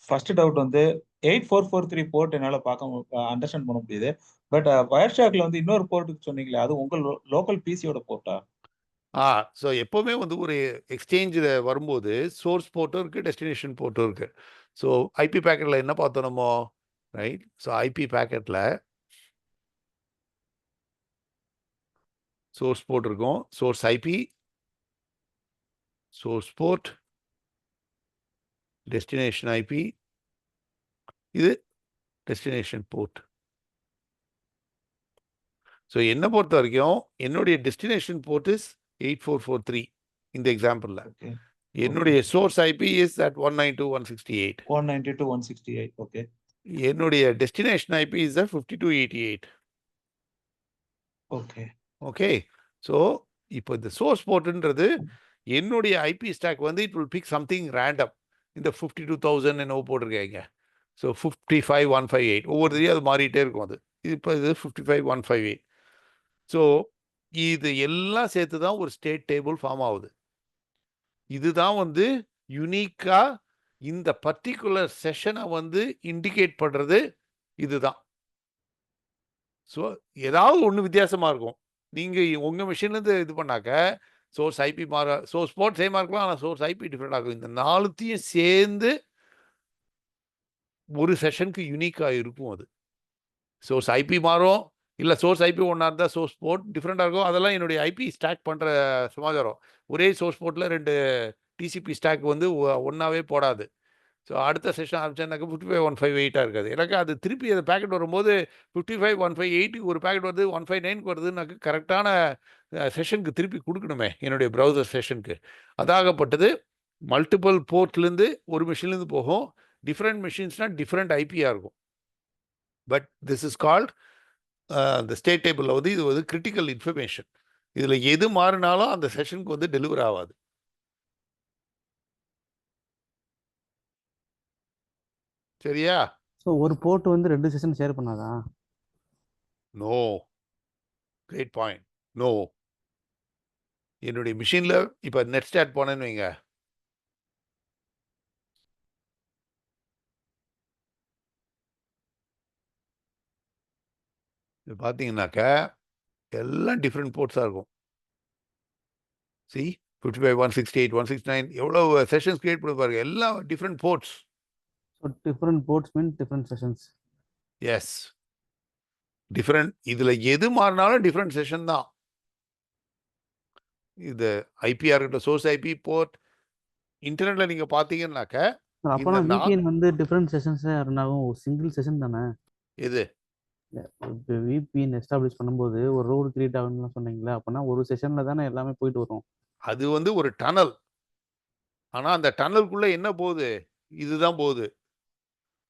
ஃபர்ஸ்ட் டவுட் வந்து 8443 போர்ட் என்னால அண்டர்ஸ்டாண்ட் பண்ண முடியுது. பட் வயர் ஷார்க்ல வந்து இன்னொரு போர்ட்டுக்கு சொன்னீங்களே, அது உங்க லோக்கல் பிசியோட போர்ட்டா? ஸோ எப்போவுமே வந்து ஒரு எக்ஸ்சேஞ்சில் வரும்போது சோர்ஸ் போர்ட்டும் இருக்குது, டெஸ்டினேஷன் போர்ட்டும் இருக்குது. ஸோ ஐபி பேக்கெட்டில் என்ன பார்த்தோம் நம்ம? ரைட், ஸோ ஐபி பேக்கெட்டில் சோர்ஸ் போர்ட் இருக்கும், source IP, source port, destination IP, இது டெஸ்டினேஷன் போர்ட். ஸோ என்னை பொறுத்த வரைக்கும் என்னுடைய டெஸ்டினேஷன் போர்ட் இஸ் 8443 இந்த எக்ஸாம்பிளில். என்னுடைய source IP is at 192.168. 192.168. Okay, என்னுடைய destination IP is 52.88. Okay, okay. So இப்போ இந்த சோர்ஸ் போர்ட்டுன்றது என்னுடைய ஐபி ஸ்டாக் வந்து it will pick something random. இந்த 52,000 என்னவோ போட்டிருக்கேங்க. ஸோ 55,158 ஒவ்வொருத்தையும் அது மாறிட்டே இருக்கும். அது இப்போ இது 55,158. ஸோ இது எல்லாம் சேர்த்து தான் ஒரு ஸ்டேட் டேபிள் ஃபார்ம் ஆகுது. இதுதான் வந்து யுனிக்காக இந்த பர்டிகுலர் செஷனை வந்து இண்டிகேட் பண்ணுறது இதுதான். ஸோ ஏதாவது ஒன்று வித்தியாசமாக இருக்கும். நீங்கள் உங்கள் மிஷின்லேருந்து இது பண்ணாக்க சோர்ஸ் ஐபி சோர்ஸ் போர்ட் சேமாக இருக்கலாம், ஆனால் சோர்ஸ் ஐபி டிஃப்ரெண்ட் ஆகும். இந்த 4த்தையும் சேர்ந்து ஒரு செஷனுக்கு யூனிக்காக இருக்கும். அது சோர்ஸ் ஐபி மாறும், இல்லை சோர்ஸ் ஐபி ஒன்றா இருந்தால் சோர்ஸ் போர்ட் டிஃப்ரெண்ட்டாக இருக்கும். அதெல்லாம் என்னுடைய ஐபி ஸ்டாக் பண்ணுற சமாச்சாரம். ஒரே சோர்ஸ் போர்ட்டில் 2 டிசிபி ஸ்டாக் வந்து ஒன்றாவே போடாது. ஸோ அடுத்த செஷன் ஆரம்பிச்சேன்னாக்கா 55,158 இருக்காது. எனக்கு அது திருப்பி அந்த பேக்கெட் வரும்போது 55,158க்கு ஒரு பேக்கெட் வருது, 159க்கு வருதுன்னாக்க கரெக்டான செஷனுக்கு திருப்பி கொடுக்கணுமே என்னுடைய ப்ரௌசர் செஷனுக்கு. அதாகப்பட்டது மல்டிபிள் போர்ட்லேருந்து ஒரு மிஷின்லேருந்து போகும். டிஃப்ரெண்ட் மிஷின்ஸ்னால் டிஃப்ரெண்ட் ஐபியாக இருக்கும். பட் திஸ் இஸ் கால்ட் அந்த ஸ்டேட் டேபிளில் வந்து இது வந்து கிரிட்டிக்கல் இன்ஃபர்மேஷன். இதில் எது மாறினாலும் அந்த செஷனுக்கு வந்து டெலிவர் ஆகாது. சரியா? ஸோ ஒரு போர்ட் வந்து 2 செஷன் ஷேர் பண்ணாதா? நோ. Great point. நோ. என்னுடைய மிஷினில் இப்போ நெட் ஸ்டார்ட் போனேன்னு வைங்க, இது பார்த்தீங்கன்னாக்கா எல்லாம் டிஃப்ரெண்ட் போர்ட்ஸாக இருக்கும். சி 55, 168, 169 எவ்வளோ செஷன்ஸ் கிரியேட் பண்ணி பாருங்க, எல்லாம் different ports. So different ports mean different sessions. Yes, different. இதில் எது மாறினாலும் டிஃப்ரெண்ட் செஷன் தான். இது ஐபிஆர் இருக்கட்டும், சோர்ஸ் ஐபி போர்ட். இன்டர்நெட்டில் நீங்கள் பார்த்தீங்கன்னாக்க அப்போனா விபிஎன் வந்து டிஃப்ரெண்ட் செஷன்ஸாக இருந்தாலும் சிங்கிள் செஷன் தானே? எது இப்போ விபிஎன் எஸ்டாப்ளிஷ் பண்ணும்போது ஒரு ரோடு கிரியேட் ஆகணும்னு சொன்னீங்களா, அப்போனா ஒரு செஷனில் தானே எல்லாமே போயிட்டு வரும். அது வந்து ஒரு டனல். ஆனால் அந்த டனலுக்குள்ளே என்ன போகுது? இதுதான் போகுது.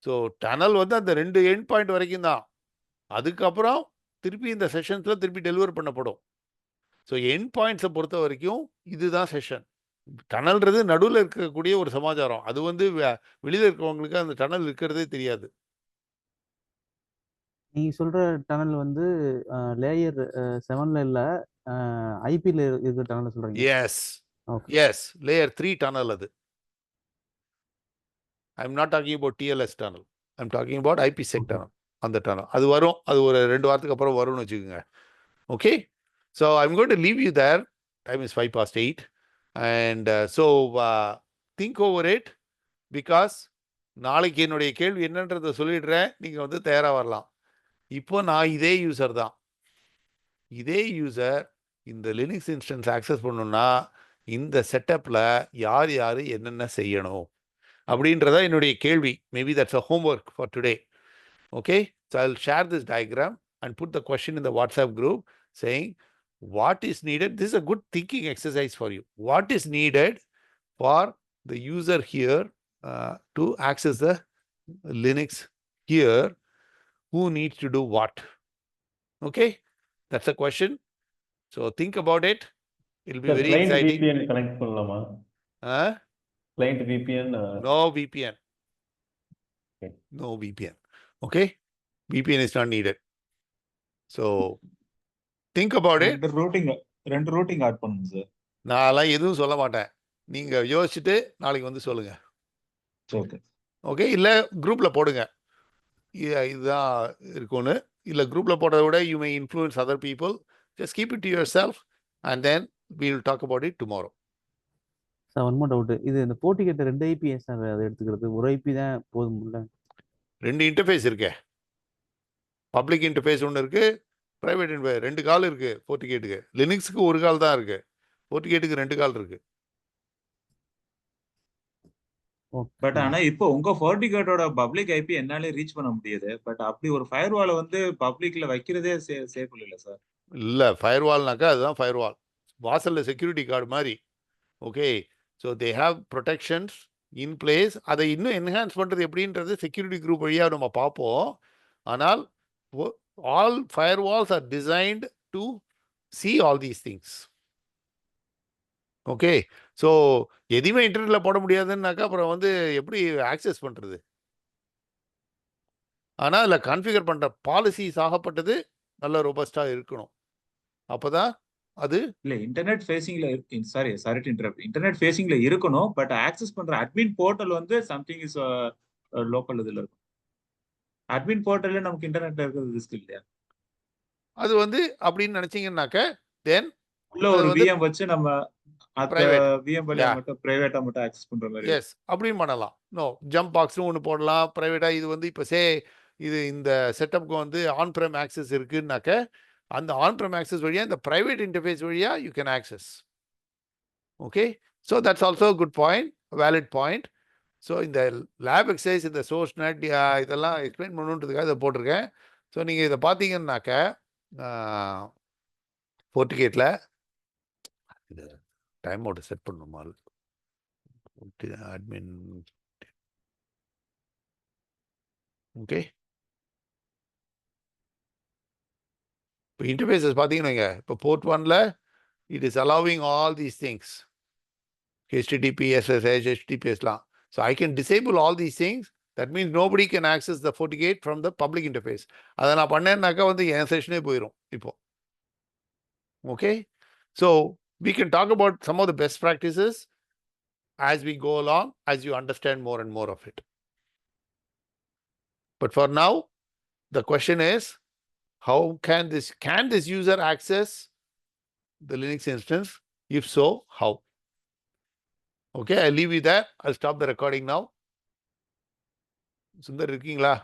ஸோ டனல் வந்து அந்த 2 எண்ட் பாயிண்ட் வரைக்கும் தான். அதுக்கப்புறம் திருப்பி இந்த செஷன்ஸில் திருப்பி டெலிவர் பண்ணப்படும். ஸோ எண்ட் பாயிண்ட்ஸை பொறுத்த வரைக்கும் இதுதான் செஷன். டனல்ன்றது நடுவில் இருக்கக்கூடிய ஒரு சமாச்சாரம். அது வந்து வெளியில் இருக்கிறவங்களுக்கு அந்த டனல் இருக்கிறதே தெரியாது. நீங்கள் சொல்கிற டனல் வந்து லேயர் 7ல் இல்லை, ஐபியில் இருக்கிற டனல் சொல்கிறீங்க? எஸ், எஸ், லேயர் 3 டனல் அது. I'm not talking about TLS tunnel, I'm talking about IPsec tunnel. அந்த டனல் அது வரும், அது ஒரு 2 வாரத்துக்கு அப்புறம் வரும்னு வச்சுக்கோங்க. Okay, so I'm going to leave you there. Time is 5:08 and so think over it, because நாளைக்கு என்னுடைய கேள்வி என்னன்றதை சொல்லிடுறேன், நீங்கள் வந்து தயாராக வரலாம். இப்போ நான் இதே யூசர் தான். இதே யூசர் இந்த லினக்ஸ் இன்ஸ்டன்ஸ் ஆக்சஸ் பண்ணணும்னா இந்த செட்டப்பில் யார் யார் என்னென்ன செய்யணும் அப்படின்றத என்னுடைய கேள்வி. Maybe that's a homework for today. Okay, so I'll share this diagram and put the question in the WhatsApp group saying what is needed. This is a good thinking exercise for you. What is needed for the user here to access the Linux here? Who needs to do what? Okay, that's a question. So think about it. It'll be very exciting. VPN connect பண்ணலாமா? Client VPN? No VPN. Okay. No VPN. Okay, VPN is not needed. So think about it. ரெண்டு routing add பண்ணுங்க sir. நான்லாம் எதுவும் சொல்ல மாட்டேன், நீங்க யோசிச்சுட்டு நாளைக்கு வந்து சொல்லுங்க. ஓகே, ஓகே, இல்லை குரூப்பில் போடுங்க இதுதான் இருக்கும்னு. இல்லை குரூப்பில் போடுறத விட you may influence other people. Just keep it to your self and then we will talk about it tomorrow. Sir one more doubt. இது இந்த போட்டி கேட்ட 2 ஐபி சார் அதை எடுத்துக்கிறது, ஒரு ஐபி தான் போதும் இல்லை? 2 இன்டர்ஃபேஸ் இருக்கே. பப்ளிக் இன்டர்ஃபேஸ் ஒன்று இருக்குது, ப்ரைவேட் இன்டர்ஃபேஸ் 2 கால் இருக்குது. போர்ட்டிகேட்டுக்கு லினக்ஸுக்கு 1 கால் தான் இருக்குது, போர்ட்டிகேட்டுக்கு 2 கால் இருக்குது. பட் ஆனா இப்போ உங்க ஃபோர்டிகேட்டோட பப்ளிக் ஐபி என்னாலே ரீச் பண்ண முடியுது. பட் அப்படி ஒரு ஃபயர்வாலை வந்து பப்ளிக்ல வைக்கிறதே சேஃப் இல்லை சார். இல்லை, ஃபயர்வால்னாக்கா அதுதான் ஃபயர்வால். வாசலில் செக்யூரிட்டி கார்டு மாதிரி. Okay, so they have protections in place. அதை இன்னும் என்ஹான்ஸ் பண்ணுறது எப்படின்றது செக்யூரிட்டி குரூப் வழியாக நம்ம பார்ப்போம். ஆனால் all firewalls are designed to see all these things. Okay, so எதுவுமே இன்டர்நெட்டில் போட முடியாதுன்னாக்கா அப்புறம் வந்து எப்படி ஆக்சஸ் பண்ணுறது? ஆனால் அதில் கான்ஃபிகர் பண்ணுற பாலிசிஸ் ஆகப்பட்டது நல்ல ரோபஸ்டாக இருக்கணும். அப்போ தான் அது இல்லை இன்டர்நெட் ஃபேஸிங்கில் இன்டர்நெட் ஃபேஸிங்கில் இருக்கணும். பட் ஆக்சஸ் பண்ணுற அட்மின் போர்ட்டல் வந்து சம்திங் இஸ் லோக்கல் இதில் இருக்கும். அட்மின் போர்ட்டல்ல நமக்கு இன்டர்நெட்ல இருக்கிறது ரிஸ்க் இல்லையா? அது வந்து அப்படின்னு நினைச்சீங்கன்னாக்க தென் உள்ள ஒரு விஎம் வச்சு நம்ம அந்த பிரைவேட் VM வழியா மட்டும் பிரைவேட்டா மட்டும் ஆக்சஸ் பண்ற மாதிரி. எஸ் அப்படியும் பண்ணலாம். நோ ஜம்ப் பாக்ஸ்னு ஒன்று போடலாம் ப்ரைவேட்டாக. இது வந்து இப்போ இது இந்த செட்டப்புக்கு வந்து ஆன் ப்ரெம் ஆக்சஸ் இருக்குன்னாக்க அந்த ஆன் ப்ரெம் ஆக்சஸ் வழியாக இந்த ப்ரைவேட் இன்டர்ஃபேஸ் வழியாக you can access. Okay, so that's also good point, valid point. So இந்த லேப் எக்ஸசைஸ், இந்த சோர்ஸ் நெட் இதெல்லாம் எக்ஸ்பிளைன் பண்ணணுன்றதுக்காக இதை போட்டிருக்கேன். ஸோ நீங்கள் இதை பார்த்தீங்கன்னாக்க FortiGateல இது டைம் அவுட் செட் பண்ணணுமா அட்மின். ஓகே, இப்போ இன்டர்ஃபேஸஸ் பார்த்தீங்கன்னா இப்போ போர்ட் 1ல it is allowing all these things, HTTP, SSH, HTTPSலாம். So I can disable all these things. That means nobody can access the FortiGate from the public interface. அதை நான் பண்ணேன்னாக்கா வந்து என் செஷனே போயிடும் இப்போ. Okay, so we can talk about some of the best practices as we go along, as you understand more and more of it. But for now, the question is, how can this user access the Linux instance? If so, how? Okay, I'll leave you there. I'll stop the recording now. Sundar, இருக்கீங்களா?